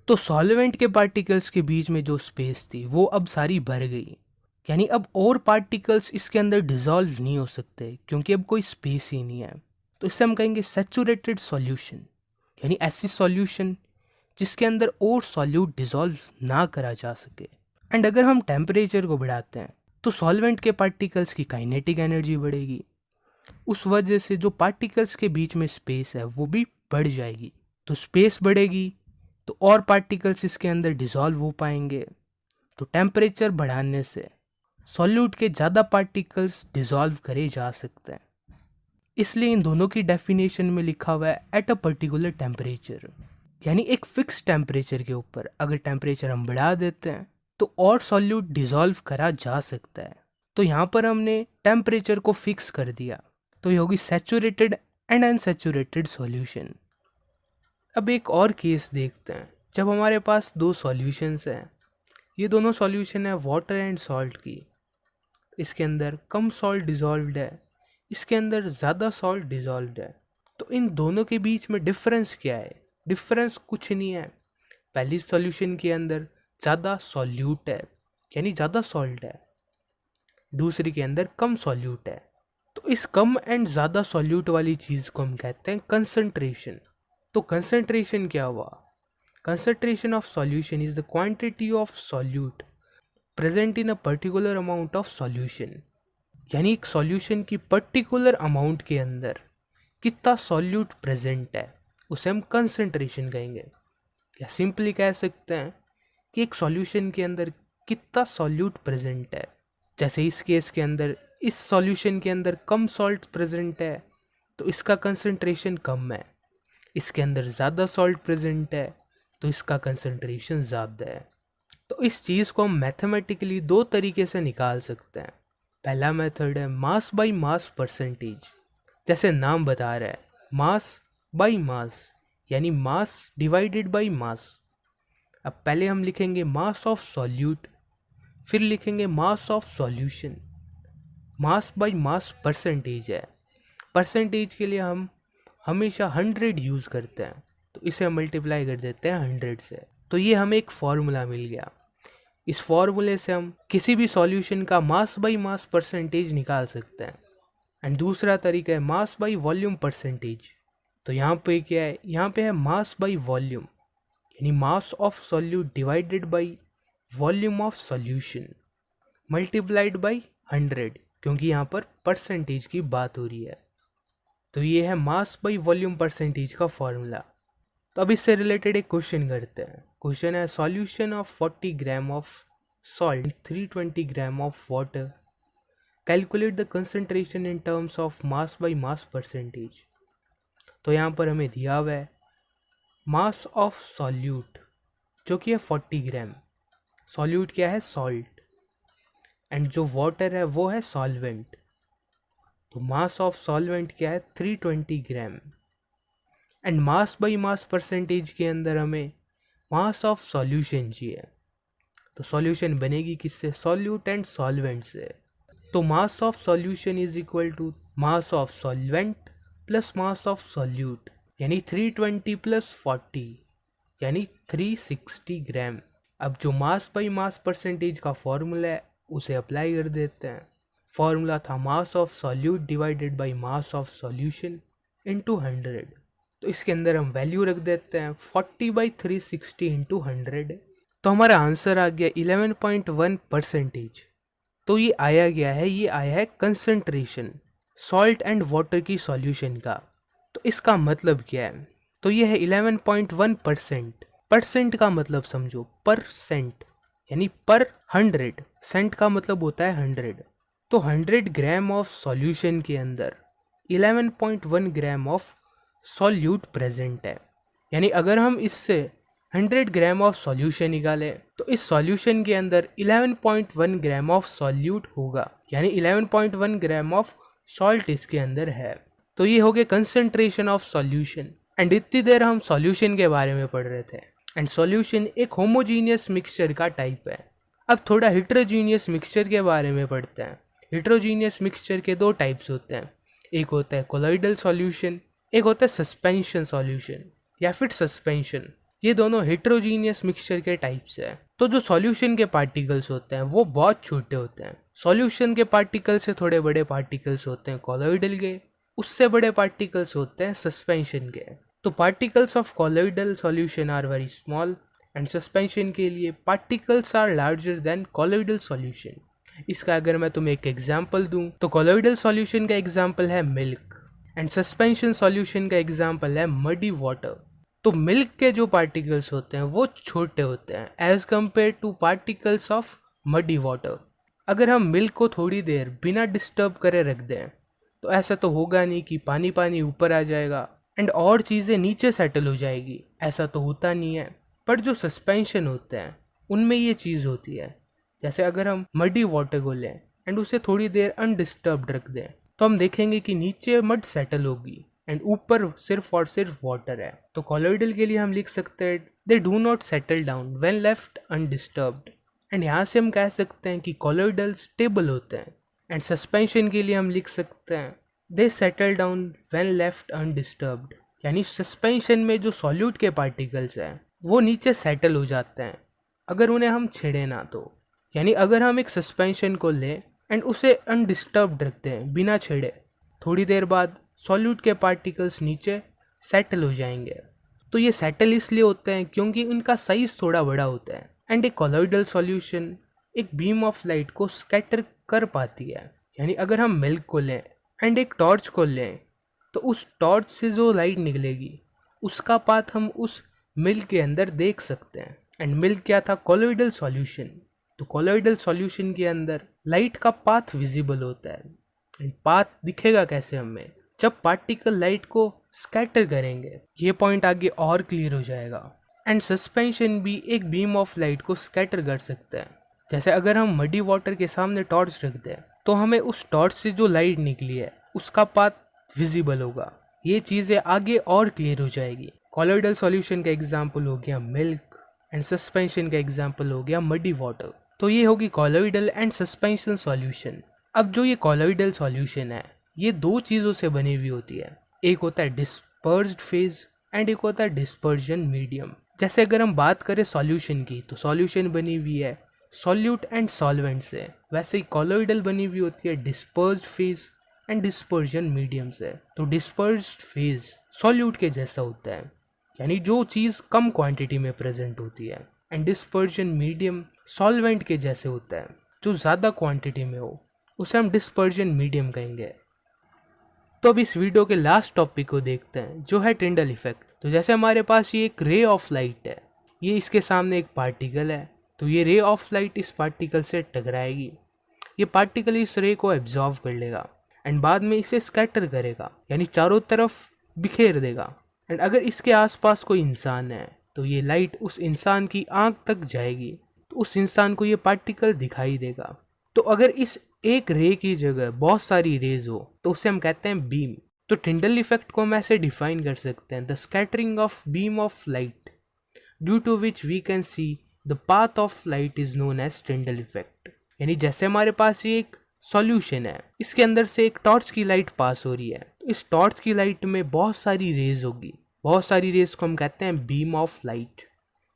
तो सॉल्वेंट के पार्टिकल्स के बीच में जो स्पेस थी वो अब सारी भर गई, यानी अब और पार्टिकल्स इसके अंदर डिसॉल्व नहीं हो सकते क्योंकि अब कोई स्पेस ही नहीं है। तो इससे हम कहेंगे सैचुरेटेड सॉल्यूशन, यानी ऐसी सॉल्यूशन जिसके अंदर और सॉल्यूट डिसॉल्व ना करा जा सके। एंड अगर हम टेम्परेचर को बढ़ाते हैं तो सॉल्वेंट के पार्टिकल्स की काइनेटिक एनर्जी बढ़ेगी, उस वजह से जो पार्टिकल्स के बीच में स्पेस है वो भी बढ़ जाएगी। तो स्पेस बढ़ेगी तो और पार्टिकल्स इसके अंदर डिसॉल्व हो पाएंगे। तो टेम्परेचर बढ़ाने से सॉल्यूट के ज़्यादा पार्टिकल्स डिसॉल्व करे जा सकते हैं। इसलिए इन दोनों की डेफिनेशन में लिखा हुआ है एट अ पर्टिकुलर टेम्परेचर, यानी एक फिक्स टेम्परेचर के ऊपर अगर टेम्परेचर हम बढ़ा देते हैं तो और सॉल्यूट डिसॉल्व करा जा सकता है। तो यहाँ पर हमने टेम्परेचर को फिक्स कर दिया, तो ये होगी सैचुरेटेड एंड अनसैचुरेटेड सॉल्यूशन। अब एक और केस देखते हैं, जब हमारे पास दो सॉल्यूशंस हैं, ये दोनों सॉल्यूशन है वाटर एंड सॉल्ट की, इसके अंदर कम सॉल्ट डिसॉल्व्ड है, इसके अंदर ज़्यादा सॉल्ट डिसॉल्व्ड है। तो इन दोनों के बीच में डिफरेंस क्या है? डिफरेंस कुछ नहीं है। पहली सॉल्यूशन के अंदर ज़्यादा सॉल्यूट है यानी ज़्यादा सॉल्ट है, दूसरी के अंदर कम सॉल्यूट है। तो इस कम एंड ज़्यादा सॉल्यूट वाली चीज़ को हम कहते हैं कंसंट्रेशन। तो कंसंट्रेशन क्या हुआ? Concentration of solution is the quantity of solute present in a particular amount of solution, यानी एक सॉल्यूशन की पर्टिकुलर अमाउंट के अंदर कितना सॉल्यूट प्रेजेंट है उसे हम कंसंट्रेशन कहेंगे। या सिंपली कह सकते हैं कि एक सॉल्यूशन के अंदर कितना सॉल्यूट प्रेजेंट है। जैसे इस केस के अंदर इस सॉल्यूशन के अंदर कम सॉल्ट प्रेजेंट है तो इसका कंसंट्रेशन कम है, इसके अंदर ज़्यादा सॉल्ट प्रेजेंट है तो इसका कंसंट्रेशन ज़्यादा है। तो इस चीज़ को हम मैथमेटिकली दो तरीके से निकाल सकते हैं। पहला मेथड है मास बाय मास परसेंटेज। जैसे नाम बता रहा है, मास बाय मास, यानी मास डिवाइडेड बाय मास। अब पहले हम लिखेंगे मास ऑफ सॉल्यूट, फिर लिखेंगे मास of solution. Mass by mass percentage है, परसेंटेज के लिए हम हमेशा 100 यूज़ करते हैं, तो इसे मल्टीप्लाई कर देते हैं 100 से। तो ये हमें एक फॉर्मूला मिल गया। इस फॉर्मूले से हम किसी भी सॉल्यूशन का मास बाय मास परसेंटेज निकाल सकते हैं। एंड दूसरा तरीका है मास बाय वॉल्यूम परसेंटेज। तो यहाँ पे क्या है, यहाँ पे है मास बाय वॉल्यूम, यानी मास of solute divided by volume of solution multiplied by 100, क्योंकि यहाँ पर परसेंटेज की बात हो रही है। तो ये है मास बाय वॉल्यूम परसेंटेज का फॉर्मूला। तो अब इससे रिलेटेड एक क्वेश्चन करते हैं। क्वेश्चन है solution of 40 gram of salt 320 gram of water, calculate the concentration in terms of mass by mass percentage. तो यहाँ पर हमें दिया हुआ है मास ऑफ सॉल्यूट जो कि है 40 ग्राम। सॉल्यूट क्या है, सॉल्ट, एंड जो वाटर है वो है सॉल्वेंट। तो मास ऑफ सॉल्वेंट क्या है, 320 gram. And mass by mass percentage के अंदर हमें मास ऑफ सॉल्यूशन चाहिए। तो सॉल्यूशन बनेगी किससे, सॉल्यूट एंड सॉल्वेंट से। तो mass of solution is equal to mass of solvent plus mass of solute, यानी 320 प्लस 40 यानी 360 ग्राम। अब जो मास बाय मास परसेंटेज का फॉर्मूला है उसे अप्लाई कर देते हैं। फॉर्मूला था mass of solute divided by mass of solution into 100। तो इसके अंदर हम वैल्यू रख देते हैं 40/360 इंटू 100। तो हमारा आंसर आ गया 11.1%। तो ये आया है कंसंट्रेशन सॉल्ट एंड वाटर की सॉल्यूशन का। तो इसका मतलब क्या है, तो ये है 11.1%। परसेंट का मतलब समझो, परसेंट यानी पर 100, सेंट का मतलब होता है 100। तो 100 ग्राम ऑफ सॉल्यूशन के अंदर 11.1 ग्राम ऑफ सॉल्यूट प्रेजेंट है। यानी अगर हम इससे 100 ग्राम ऑफ सॉल्यूशन निकालें तो इस सॉल्यूशन के अंदर 11.1 ग्राम ऑफ सॉल्यूट होगा, यानी 11.1 ग्राम ऑफ सॉल्ट इसके अंदर है। तो ये हो गया कंसंट्रेशन ऑफ सॉल्यूशन। एंड इतनी देर हम सॉल्यूशन के बारे में पढ़ रहे थे। एंड सॉल्यूशन एक होमोजीनियस मिक्सचर का टाइप है। अब थोड़ा हिट्रोजीनियस मिक्सचर के बारे में पढ़ते हैं। हिट्रोजीनियस मिक्सचर के दो टाइप्स होते हैं, एक होता है कोलॉइडल सॉल्यूशन, एक होता है सस्पेंशन सॉल्यूशन या फिर सस्पेंशन। ये दोनों हेट्रोजीनियस मिक्सचर के टाइप्स हैं। तो जो सॉल्यूशन के पार्टिकल्स होते हैं वो बहुत छोटे होते हैं। सॉल्यूशन के पार्टिकल से थोड़े बड़े पार्टिकल्स होते हैं कोलॉइडल के, उससे बड़े पार्टिकल्स होते हैं सस्पेंशन के। तो particles of colloidal solution are very small and suspension के लिए particles are larger than colloidal solution. इसका अगर मैं तुम्हें एक एग्जांपल दूं तो कोलॉइडल सॉल्यूशन का एग्जांपल है मिल्क एंड सस्पेंशन सॉल्यूशन का एग्जांपल है मडी वाटर। तो मिल्क के जो पार्टिकल्स होते हैं वो छोटे होते हैं as compare to particles of muddy water. अगर हम मिल्क को थोड़ी देर बिना डिस्टर्ब करे रख दें तो ऐसा तो होगा नहीं कि पानी पानी ऊपर आ जाएगा एंड और चीज़ें नीचे सेटल हो जाएगी, ऐसा तो होता नहीं है। पर जो सस्पेंशन होते हैं उनमें ये चीज़ होती है। जैसे अगर हम मडी वाटर को लें एंड उसे थोड़ी देर अनडिस्टर्ब्ड रख दें तो हम देखेंगे कि नीचे मड सेटल होगी एंड ऊपर सिर्फ और सिर्फ वाटर है। तो कोलॉइडल के लिए हम लिख सकते हैं they do not settle down when left undisturbed. And यहाँ से हम कह सकते हैं कि कोलॉइडल स्टेबल होते हैं। एंड सस्पेंशन के लिए हम लिख सकते हैं they settle down when left undisturbed, यानी सस्पेंशन में जो सॉल्यूट के पार्टिकल्स हैं वो नीचे सेटल हो जाते हैं अगर उन्हें हम छेड़े ना तो। यानी अगर हम एक सस्पेंशन को लें एंड उसे अनडिस्टर्ब्ड रखते हैं बिना छेड़े, थोड़ी देर बाद सॉल्यूट के पार्टिकल्स नीचे सेटल हो जाएंगे। तो ये सेटल इसलिए होते हैं क्योंकि उनका साइज थोड़ा बड़ा होता है। एंड एक कोलॉइडल सॉल्यूशन एक बीम ऑफ लाइट को स्कैटर कर पाती है। यानी अगर हम मिल्क को लें एंड एक टॉर्च को लें तो उस टॉर्च से जो लाइट निकलेगी उसका पाथ हम उस मिल्क के अंदर देख सकते हैं। एंड मिल्क क्या था, कोलॉइडल सॉल्यूशन। तो कोलॉइडल सॉल्यूशन के अंदर लाइट का पाथ विजिबल होता है। एंड पाथ दिखेगा कैसे हमें, जब पार्टिकल लाइट को स्कैटर करेंगे। ये पॉइंट आगे और क्लियर हो जाएगा। एंड सस्पेंशन भी एक बीम ऑफ लाइट को स्कैटर कर सकता है। जैसे अगर हम मडी वाटर के सामने टॉर्च रख दें तो हमें उस टॉर्च से जो लाइट निकली है उसका पाथ विजिबल होगा। ये चीज़ें आगे और क्लियर हो जाएगी। कॉलोइडल सॉल्यूशन का एग्जाम्पल हो गया मिल्क एंड सस्पेंशन का एग्जाम्पल हो गया मडी वाटर। तो ये होगी कॉलोइडल एंड सस्पेंशन सॉल्यूशन। अब जो ये कॉलोइडल सॉल्यूशन है ये दो चीज़ों से बनी हुई होती है, एक होता है डिस्पर्स्ड फेज एंड एक होता है डिस्पर्जन मीडियम। जैसे अगर हम बात करें सॉल्यूशन की तो सॉल्यूशन बनी हुई है सॉल्यूट एंड सॉल्वेंट से, वैसे ही कॉलोइडल बनी हुई होती है dispersed phase and dispersion medium से। तो डिस्पर्स्ड फेज सॉल्यूट के जैसा होता है, यानी जो चीज़ कम क्वांटिटी में प्रेजेंट होती है, एंड डिस्पर्जन मीडियम सॉल्वेंट के जैसे होता है जो ज़्यादा क्वांटिटी में हो, उसे हम डिस्पर्जन मीडियम कहेंगे। तो अब इस वीडियो के लास्ट टॉपिक को देखते हैं जो है टिंडल इफेक्ट। तो जैसे हमारे पास ये एक रे ऑफ लाइट है, ये इसके सामने एक पार्टिकल है, तो ये रे ऑफ लाइट इस पार्टिकल से टकराएगी, ये पार्टिकल इस रे को एब्जॉर्व कर लेगा एंड बाद में इसे स्कैटर करेगा, यानी चारों तरफ बिखेर देगा। एंड अगर इसके आसपास कोई इंसान है तो ये लाइट उस इंसान की आंख तक जाएगी, तो उस इंसान को ये पार्टिकल दिखाई देगा। तो अगर इस एक रे की जगह बहुत सारी रेज हो तो उसे हम कहते हैं बीम। तो टिंडल इफेक्ट को हम ऐसे डिफाइन कर सकते हैं, the scattering of beam of light due to which we can see the path of light is known as Tyndall effect. यानी जैसे हमारे पास ये एक सॉल्यूशन है, इसके अंदर से एक टॉर्च की लाइट पास हो रही है, तो इस टॉर्च की लाइट में बहुत सारी रेज होगी, बहुत सारी रेज को हम कहते हैं बीम ऑफ लाइट।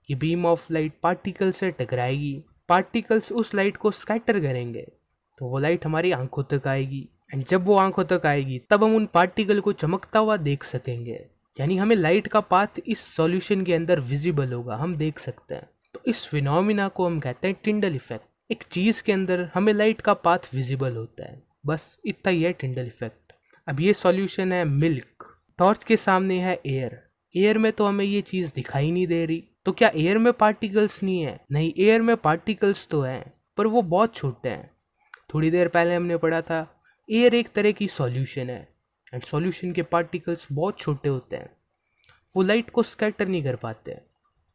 ये बीम ऑफ लाइट पार्टिकल से टकराएगी, पार्टिकल्स उस लाइट को स्कैटर करेंगे, तो वो लाइट हमारी आंखों तक आएगी, एंड जब वो आंखों तक आएगी तब हम उन पार्टिकल को चमकता हुआ देख सकेंगे, यानी हमें लाइट का पाथ इस सॉल्यूशन के अंदर विजिबल होगा, हम देख सकते हैं। तो इस फिनोमिना को हम कहते हैं टिंडल इफेक्ट। एक चीज के अंदर हमें लाइट का पाथ विजिबल होता है, बस इतना ही है टिंडल इफेक्ट। अब ये सॉल्यूशन है मिल्क, टॉर्च के सामने है एयर, एयर में तो हमें ये चीज दिखाई नहीं दे रही, तो क्या एयर में पार्टिकल्स नहीं है? नहीं, एयर में पार्टिकल्स तो हैं पर वो बहुत छोटे हैं। थोड़ी देर पहले हमने पढ़ा था एयर एक तरह की सॉल्यूशन है एंड सॉल्यूशन के पार्टिकल्स बहुत छोटे होते हैं, वो लाइट को स्कैटर नहीं कर पाते,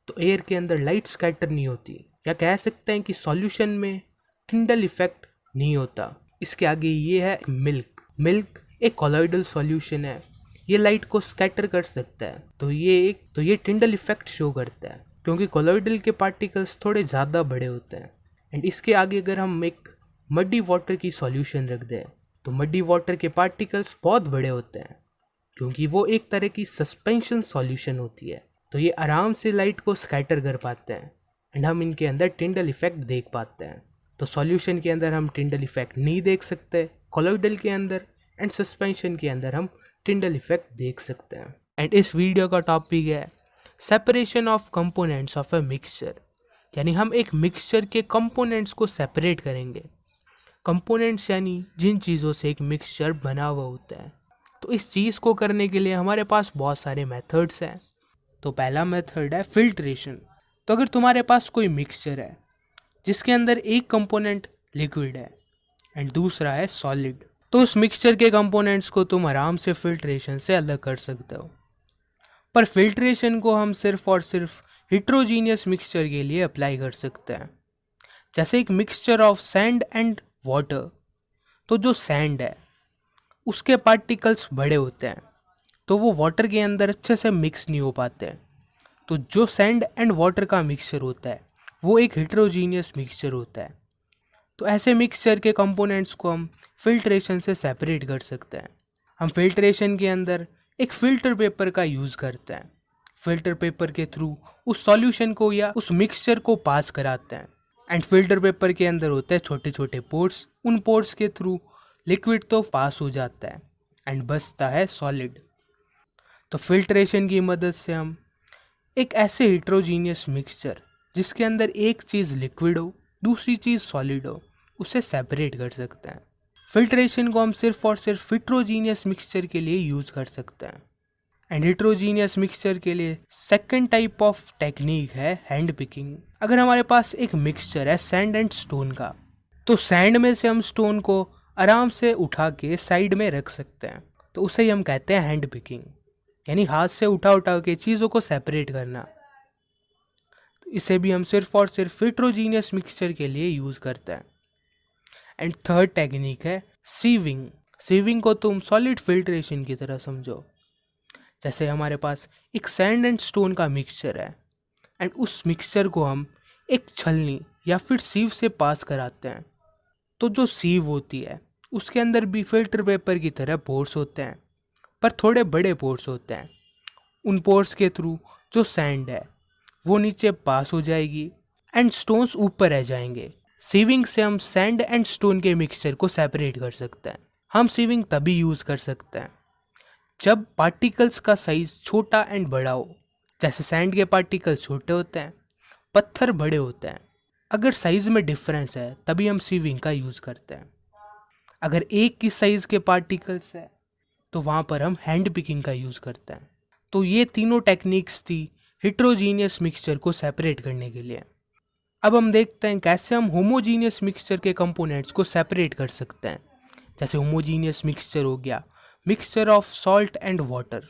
तो एयर के अंदर लाइट स्कैटर नहीं होती। या कह सकते हैं कि सॉल्यूशन में टिंडल इफेक्ट नहीं होता। इसके आगे ये है मिल्क, मिल्क एक कॉलोइडल सॉल्यूशन है, ये लाइट को स्कैटर कर सकता है, तो ये टिंडल इफेक्ट शो करता है क्योंकि कॉलोइडल के पार्टिकल्स थोड़े ज़्यादा बड़े होते हैं। एंड इसके आगे अगर हम एक मडी वाटर की सॉल्यूशन रख दें तो मडी वाटर के पार्टिकल्स बहुत बड़े होते हैं क्योंकि वो एक तरह की सस्पेंशन सॉल्यूशन होती है, तो ये आराम से लाइट को स्कैटर कर पाते हैं एंड हम इनके अंदर टिंडल इफेक्ट देख पाते हैं। तो सॉल्यूशन के अंदर हम टिंडल इफेक्ट नहीं देख सकते, कॉलोइडल के अंदर एंड सस्पेंशन के अंदर हम टिंडल इफेक्ट देख सकते हैं। एंड इस वीडियो का टॉपिक है separation of components of a mixture, यानी हम एक मिक्सचर के कंपोनेंट्स को सेपरेट करेंगे। कंपोनेंट्स यानी जिन चीज़ों से एक मिक्सचर बना हुआ होता है। तो इस चीज़ को करने के लिए हमारे पास बहुत सारे मेथड्स हैं। तो पहला मेथड है फिल्ट्रेशन। तो अगर तुम्हारे पास कोई मिक्सचर है जिसके अंदर एक कंपोनेंट लिक्विड है एंड दूसरा है सॉलिड, तो उस मिक्सचर के कंपोनेंट्स को तुम आराम से फिल्ट्रेशन से अलग कर सकते हो। पर फिल्ट्रेशन को हम सिर्फ और सिर्फ हिट्रोजीनियस मिक्सचर के लिए अप्लाई कर सकते हैं। जैसे एक mixture of sand and water, तो जो सैंड है उसके पार्टिकल्स बड़े होते हैं, तो वो वाटर के अंदर अच्छे से मिक्स नहीं हो पाते। तो जो सैंड एंड वाटर का मिक्सचर होता है वो एक हिट्रोजीनियस मिक्सचर होता है। तो ऐसे मिक्सचर के कंपोनेंट्स को हम फिल्ट्रेशन से सेपरेट कर सकते हैं। हम फिल्ट्रेशन के अंदर एक फ़िल्टर पेपर का यूज़ करते हैं। फ़िल्टर पेपर के थ्रू उस सॉल्यूशन को या उस मिक्सचर को पास कराते हैं एंड फिल्टर पेपर के अंदर होते हैं छोटे छोटे पोर्स, उन पोर्स के थ्रू लिक्विड तो पास हो जाता है एंड बचता है सॉलिड। तो फिल्ट्रेशन की मदद से हम एक ऐसे हिट्रोजीनियस मिक्सचर जिसके अंदर एक चीज़ लिक्विड हो दूसरी चीज़ सॉलिड हो उसे सेपरेट कर सकते हैं। फिल्ट्रेशन को हम सिर्फ और सिर्फ हिट्रोजीनियस मिक्सचर के लिए यूज़ कर सकते हैं। एंड हिट्रोजीनियस मिक्सचर के लिए सेकंड टाइप ऑफ टेक्निक है हैंड पिकिंग। अगर हमारे पास एक मिक्सचर है सैंड एंड स्टोन का, तो सैंड में से हम स्टोन को आराम से उठा के साइड में रख सकते हैं, तो उसे ही हम कहते हैं हैंड पिकिंग, यानी हाथ से उठा उठा के चीज़ों को सेपरेट करना। तो इसे भी हम सिर्फ और सिर्फ हिट्रोजीनियस मिक्सचर के लिए यूज़ करते हैं। एंड थर्ड टेक्निक है सीविंग। सीविंग को तुम सॉलिड फिल्ट्रेशन की तरह समझो। जैसे हमारे पास एक सैंड एंड स्टोन का मिक्सचर है एंड उस मिक्सचर को हम एक छलनी या फिर सीव से पास कराते हैं। तो जो सीव होती है उसके अंदर भी फिल्टर पेपर की तरह पोर्स होते हैं, पर थोड़े बड़े पोर्स होते हैं। उन पोर्स के थ्रू जो सैंड है वो नीचे पास हो जाएगी एंड स्टोन्स ऊपर रह जाएंगे। सीविंग से हम सैंड एंड स्टोन के मिक्सचर को सेपरेट कर सकते हैं। हम सीविंग तभी यूज़ कर सकते हैं जब पार्टिकल्स का साइज छोटा एंड बड़ा हो। जैसे सैंड के पार्टिकल्स छोटे होते हैं, पत्थर बड़े होते हैं। अगर साइज में डिफरेंस है तभी हम सीविंग का यूज़ करते हैं। अगर एक की साइज के पार्टिकल्स है तो वहाँ पर हम हैंड पिकिंग का यूज़ करते हैं। तो ये तीनों टेक्निक्स थी हिट्रोजीनियस मिक्सचर को सेपरेट करने के लिए। अब हम देखते हैं कैसे हम होमोजीनियस मिक्सचर के कंपोनेंट्स को सेपरेट कर सकते हैं। जैसे होमोजीनियस मिक्सचर हो गया mixture of salt and water.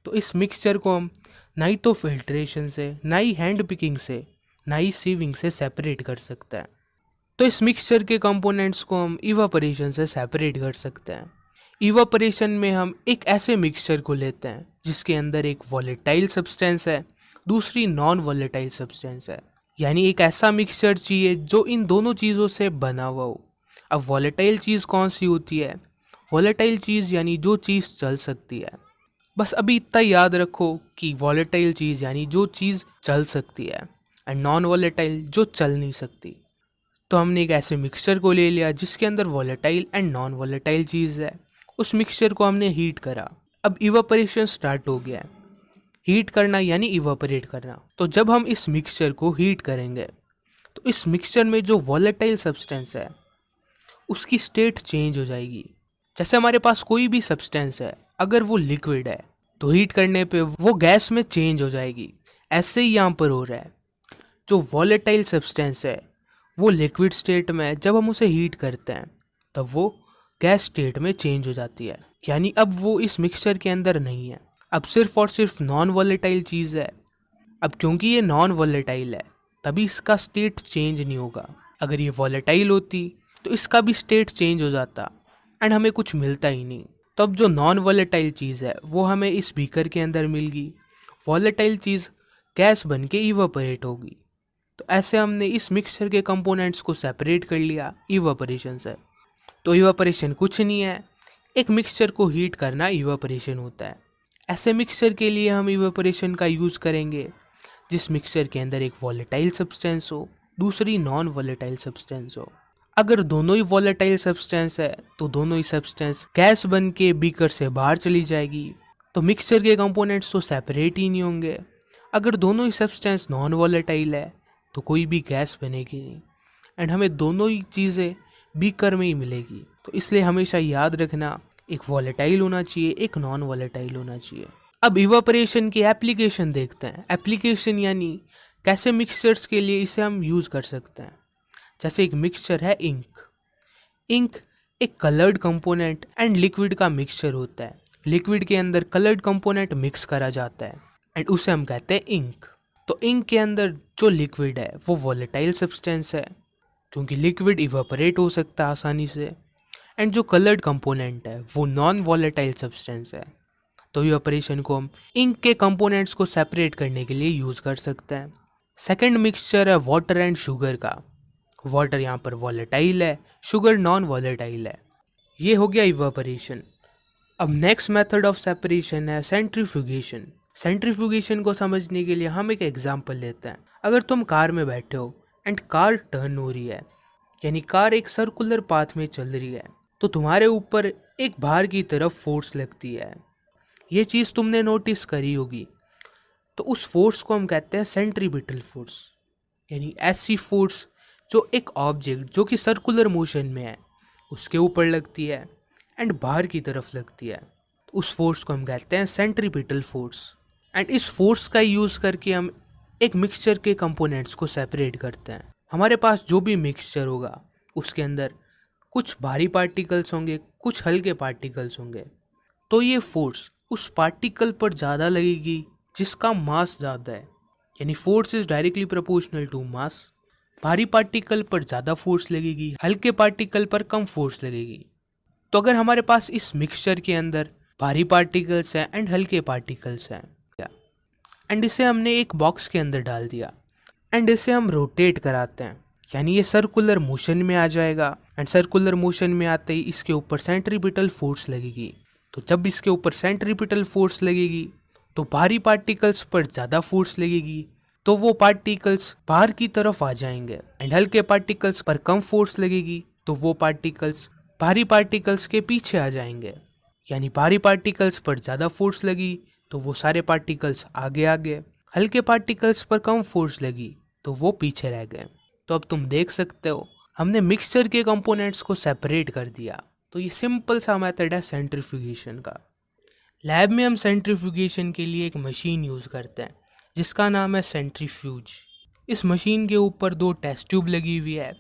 तो इस मिक्सचर को हम ना ही तो फिल्ट्रेशन से, ना ही हैंड पिकिंग से, ना ही सीविंग से सेपरेट कर सकते हैं। तो इस मिक्सचर के कंपोनेंट्स को हम इवापोरेशन से सेपरेट कर सकते हैं। इवापोरेशन में हम एक ऐसे मिक्सचर को लेते हैं जिसके अंदर एक वॉलेटाइल सब्सटेंस है, दूसरी नॉन वॉलेटाइल सब्सटेंस है। यानी एक ऐसा मिक्सचर चाहिए जो इन दोनों चीज़ों से बना हुआ हो। अब वॉलेटाइल चीज़ कौन सी होती है? वॉलेटाइल चीज़ यानी जो चीज़ चल सकती है। बस अभी इतना याद रखो कि वॉलेटाइल चीज़ यानी जो चीज़ चल सकती है एंड नॉन वॉलेटाइल जो चल नहीं सकती। तो हमने एक ऐसे मिक्सचर को ले लिया जिसके अंदर वॉलेटाइल एंड नॉन वॉलेटाइल चीज़ है। उस मिक्सचर को हमने हीट करा। अब इवापोरेशन स्टार्ट हो गया है। हीट करना यानी इवापोरेट करना। तो जब हम इस मिक्सचर को हीट करेंगे तो इस मिक्सचर में जो वॉलेटाइल सब्सटेंस है उसकी स्टेट चेंज हो जाएगी। जैसे हमारे पास कोई भी सब्सटेंस है, अगर वो लिक्विड है तो हीट करने पे वो गैस में चेंज हो जाएगी। ऐसे ही यहाँ पर हो रहा है। जो वॉलेटाइल सब्सटेंस है वो लिक्विड स्टेट में है, जब हम उसे हीट करते हैं तब वो गैस स्टेट में चेंज हो जाती है। यानी अब वो इस मिक्सचर के अंदर नहीं है, अब सिर्फ और सिर्फ नॉन वॉलेटाइल चीज़ है। अब क्योंकि ये नॉन वॉलेटाइल है तभी इसका स्टेट चेंज नहीं होगा। अगर ये वॉलेटाइल होती तो इसका भी स्टेट चेंज हो जाता एंड हमें कुछ मिलता ही नहीं। तो अब जो नॉन वॉलेटाइल चीज़ है वो हमें इस बीकर के अंदर मिल गई। वॉलेटाइल चीज़ गैस बन के इवापोरेट होगी। तो ऐसे हमने इस मिक्सचर के कंपोनेंट्स को सेपरेट कर लिया इवापोरेशन से। तो इवापोरेशन कुछ नहीं है, एक मिक्सचर को हीट करना इवापोरेशन होता है। ऐसे मिक्सचर के लिए हम इवापोरेशन का यूज़ करेंगे जिस मिक्सचर के अंदर एक वॉलेटाइल सब्सटेंस हो, दूसरी नॉन वॉलेटाइल सब्सटेंस हो। अगर दोनों ही वॉलेटाइल सब्सटेंस है तो दोनों ही सब्सटेंस गैस बन के बीकर से बाहर चली जाएगी। तो मिक्सचर के कंपोनेंट्स तो सेपरेट ही नहीं होंगे। अगर दोनों ही सब्सटेंस नॉन वॉलेटाइल है तो कोई भी गैस बनेगी नहीं एंड हमें दोनों ही चीज़ें बीकर में ही मिलेगी। तो इसलिए हमेशा याद रखना, एक वॉलेटाइल होना चाहिए, एक नॉन वॉलेटाइल होना चाहिए। अब इवापोरेशन की एप्लीकेशन देखते हैं। एप्लीकेशन यानी कैसे मिक्सचर्स के लिए इसे हम यूज़ कर सकते हैं। जैसे एक मिक्सचर है इंक। इंक एक कलर्ड कंपोनेंट एंड लिक्विड का मिक्सचर होता है। लिक्विड के अंदर कलर्ड कंपोनेंट मिक्स करा जाता है एंड उसे हम कहते हैं इंक। तो इंक के अंदर जो लिक्विड है वो वॉलेटाइल सब्सटेंस है क्योंकि लिक्विड इवापोरेट हो सकता है आसानी से, एंड जो कलर्ड कंपोनेंट है वो नॉन वॉलेटाइल सब्सटेंस है। तो इवापोरेशन को हम इंक के कंपोनेंट्स को सेपरेट करने के लिए यूज़ कर सकते हैं। सेकेंड मिक्सचर है वाटर एंड शुगर का। वाटर यहाँ पर वॉलेटाइल है, शुगर नॉन वॉलेटाइल है। ये हो गया इवापोरेशन। अब नेक्स्ट मेथड ऑफ सेपरेशन है सेंट्रीफ्यूगेशन। सेंट्रीफ्यूगेशन को समझने के लिए हम एक एग्जांपल लेते हैं। अगर तुम कार में बैठे हो एंड कार टर्न हो रही है, यानी कार एक सर्कुलर पाथ में चल रही है, तो तुम्हारे ऊपर एक बाहर की तरफ फोर्स लगती है। ये चीज़ तुमने नोटिस करी होगी। तो उस फोर्स को हम कहते हैं सेंट्रीपिटल फोर्स। यानी ऐसी फोर्स जो एक ऑब्जेक्ट जो कि सर्कुलर मोशन में है उसके ऊपर लगती है एंड बाहर की तरफ लगती है। उस फोर्स को हम कहते हैं सेंट्रीपिटल फोर्स। एंड इस फोर्स का यूज़ करके हम एक मिक्सचर के कंपोनेंट्स को सेपरेट करते हैं। हमारे पास जो भी मिक्सचर होगा उसके अंदर कुछ भारी पार्टिकल्स होंगे, कुछ हल्के पार्टिकल्स होंगे। तो ये फोर्स उस पार्टिकल पर ज़्यादा लगेगी जिसका मास ज़्यादा है। यानी force is directly proportional to mass. भारी पार्टिकल पर ज़्यादा फोर्स लगेगी, हल्के पार्टिकल पर कम फोर्स लगेगी। तो अगर हमारे पास इस मिक्सचर के अंदर भारी पार्टिकल्स हैं एंड हल्के पार्टिकल्स हैं एंड इसे हमने एक बॉक्स के अंदर डाल दिया एंड इसे हम रोटेट कराते हैं, यानी ये सर्कुलर मोशन में आ जाएगा एंड सर्कुलर मोशन में आते ही इसके ऊपर सेंट्रीपिटल फोर्स लगेगी। तो जब इसके ऊपर सेंट्रीपिटल फोर्स लगेगी तो भारी पार्टिकल्स पर ज़्यादा फोर्स लगेगी, तो वो पार्टिकल्स बाहर की तरफ आ जाएंगे एंड हल्के पार्टिकल्स पर कम फोर्स लगेगी तो वो पार्टिकल्स भारी पार्टिकल्स के पीछे आ जाएंगे। यानी भारी पार्टिकल्स पर ज़्यादा फोर्स लगी तो वो सारे पार्टिकल्स आगे आ गए, हल्के पार्टिकल्स पर कम फोर्स लगी तो वो पीछे रह गए। तो अब तुम देख सकते हो हमने मिक्सचर के कंपोनेंट्स को सेपरेट कर दिया। तो ये सिंपल सा मेथड है सेंट्रीफ्यूगेशन का। लैब में हम सेंट्रीफ्यूगेशन के लिए एक मशीन यूज़ करते हैं जिसका नाम है सेंट्रीफ्यूज। इस मशीन के ऊपर 2 टेस्ट ट्यूब लगी हुई है।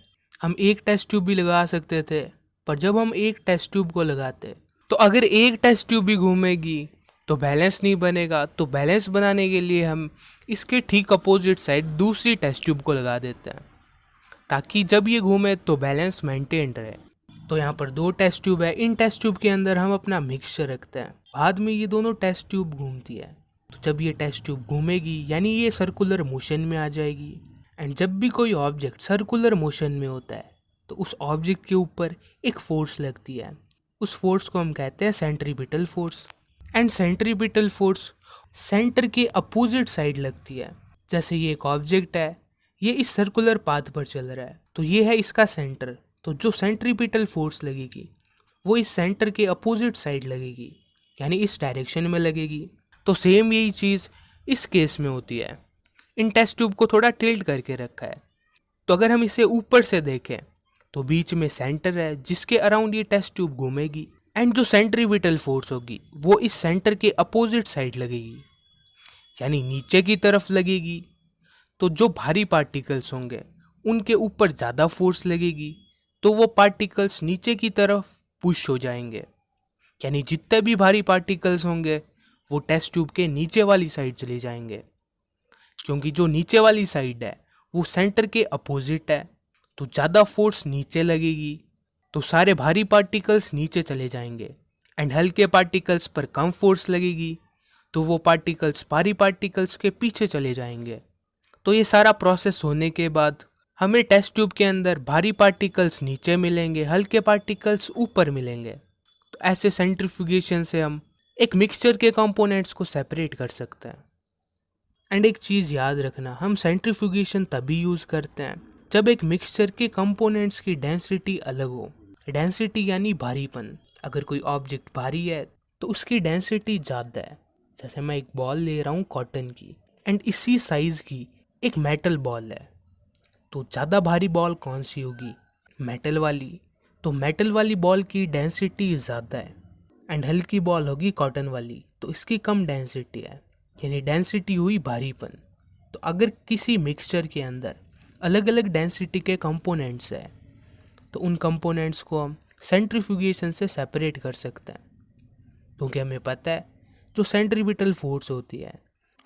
हम एक टेस्ट ट्यूब भी लगा सकते थे, पर जब हम एक टेस्ट ट्यूब को लगाते तो अगर एक टेस्ट ट्यूब भी घूमेगी तो बैलेंस नहीं बनेगा। तो बैलेंस बनाने के लिए हम इसके ठीक अपोजिट साइड दूसरी टेस्ट ट्यूब को लगा देते हैं ताकि जब ये घूमे तो बैलेंस मेंटेन रहे। तो यहाँ पर 2 टेस्ट ट्यूब है, इन टेस्ट ट्यूब के अंदर हम अपना मिक्सचर रखते हैं। बाद में ये दोनों टेस्ट ट्यूब घूमती है, तो जब ये टेस्ट ट्यूब घूमेगी यानी ये सर्कुलर मोशन में आ जाएगी एंड जब भी कोई ऑब्जेक्ट सर्कुलर मोशन में होता है तो उस ऑब्जेक्ट के ऊपर एक फोर्स लगती है। उस फोर्स को हम कहते हैं centripetal force and centripetal force centre के अपोजिट साइड लगती है। जैसे ये एक ऑब्जेक्ट है, ये इस सर्कुलर पाथ पर चल रहा है तो ये है इसका सेंटर, तो जो सेंट्रीपिटल फोर्स लगेगी वो इस सेंटर के अपोजिट साइड लगेगी, यानी इस डायरेक्शन में लगेगी। तो सेम यही चीज़ इस केस में होती है। इन टेस्ट ट्यूब को थोड़ा टिल्ट करके रखा है, तो अगर हम इसे ऊपर से देखें तो बीच में सेंटर है जिसके अराउंड ये टेस्ट ट्यूब घूमेगी एंड जो सेंट्रीपिटल फोर्स होगी वो इस सेंटर के अपोजिट साइड लगेगी, यानी नीचे की तरफ लगेगी। तो जो भारी पार्टिकल्स होंगे उनके ऊपर ज़्यादा फोर्स लगेगी तो वो पार्टिकल्स नीचे की तरफ पुश हो जाएंगे, यानी जितने भी भारी पार्टिकल्स होंगे वो टेस्ट ट्यूब के नीचे वाली साइड चले जाएंगे। क्योंकि जो नीचे वाली साइड है वो सेंटर के अपोजिट है तो ज़्यादा फोर्स नीचे लगेगी, तो सारे भारी पार्टिकल्स नीचे चले जाएंगे एंड हल्के पार्टिकल्स पर कम फोर्स लगेगी तो वो पार्टिकल्स भारी पार्टिकल्स के पीछे चले जाएंगे। तो ये सारा प्रोसेस होने के बाद हमें टेस्ट ट्यूब के अंदर भारी पार्टिकल्स नीचे मिलेंगे, हल्के पार्टिकल्स ऊपर मिलेंगे। तो ऐसे सेंट्रीफ्यूगेशन से हम एक मिक्सचर के कंपोनेंट्स को सेपरेट कर सकते हैं। एंड एक चीज़ याद रखना, हम सेंट्रीफ्यूगेशन तभी यूज़ करते हैं जब एक मिक्सचर के कंपोनेंट्स की डेंसिटी अलग हो। डेंसिटी यानी भारीपन। अगर कोई ऑब्जेक्ट भारी है तो उसकी डेंसिटी ज़्यादा है। जैसे मैं एक बॉल ले रहा हूँ कॉटन की एंड इसी साइज़ की एक मेटल बॉल है, तो ज़्यादा भारी बॉल कौन सी होगी? मेटल वाली। तो मेटल वाली बॉल की डेंसिटी ज़्यादा है एंड हल्की बॉल होगी कॉटन वाली, तो इसकी कम डेंसिटी है, यानी डेंसिटी हुई भारीपन। तो अगर किसी मिक्सचर के अंदर अलग अलग डेंसिटी के कंपोनेंट्स हैं तो उन कंपोनेंट्स को हम सेंट्रीफ्यूगेशन से सेपरेट कर सकते हैं, क्योंकि हमें पता है जो सेंट्रीपिटल फोर्स होती है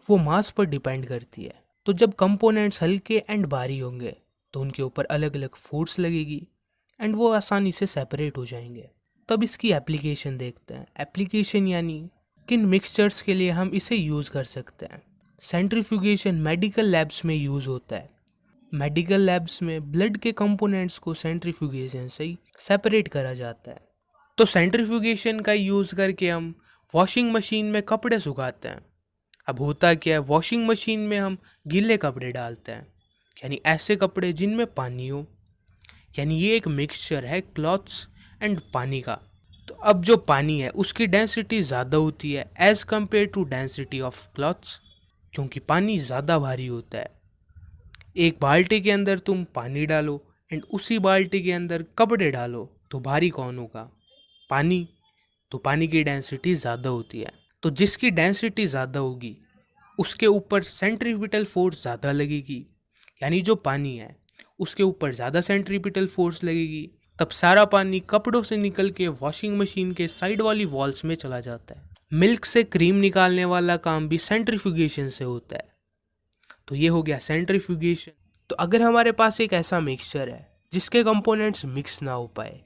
वो मास पर डिपेंड करती है। तो जब कंपोनेंट्स हल्के एंड भारी होंगे तो उनके ऊपर अलग अलग फोर्स लगेगी एंड वो आसानी से सेपरेट हो जाएंगे। तब इसकी एप्लीकेशन देखते हैं। एप्लीकेशन यानी किन मिक्सचर्स के लिए हम इसे यूज़ कर सकते हैं। सेंट्रीफ्यूगेशन मेडिकल लैब्स में यूज़ होता है। मेडिकल लैब्स में ब्लड के कंपोनेंट्स को सेंट्रीफ्यूगेशन से ही सेपरेट करा जाता है। तो सेंट्रीफ्यूगेशन का यूज़ करके हम वॉशिंग मशीन में कपड़े सुखाते हैं। अब होता क्या है, वॉशिंग मशीन में हम गीले कपड़े डालते हैं, यानी ऐसे कपड़े जिनमें पानी हो, यानी ये एक मिक्सचर है क्लॉथ्स एंड पानी का। तो अब जो पानी है उसकी डेंसिटी ज़्यादा होती है as compare to density of clothes, क्योंकि पानी ज़्यादा भारी होता है। एक बाल्टी के अंदर तुम पानी डालो एंड उसी बाल्टी के अंदर कपड़े डालो तो भारी कौन होगा? पानी। तो पानी की डेंसिटी ज़्यादा होती है, तो जिसकी डेंसिटी ज़्यादा होगी उसके ऊपर सेंट्रीपिटल फोर्स ज़्यादा लगेगी, यानी जो पानी है उसके ऊपर ज़्यादा सेंट्रीपिटल फोर्स लगेगी। तब सारा पानी कपड़ों से निकल के वॉशिंग मशीन के साइड वाली वॉल्स में चला जाता है। मिल्क से क्रीम निकालने वाला काम भी सेंट्रीफ्यूगेशन से होता है। तो ये हो गया सेंट्रीफ्यूगेशन। तो अगर हमारे पास एक ऐसा मिक्सचर है जिसके कंपोनेंट्स मिक्स ना हो पाए,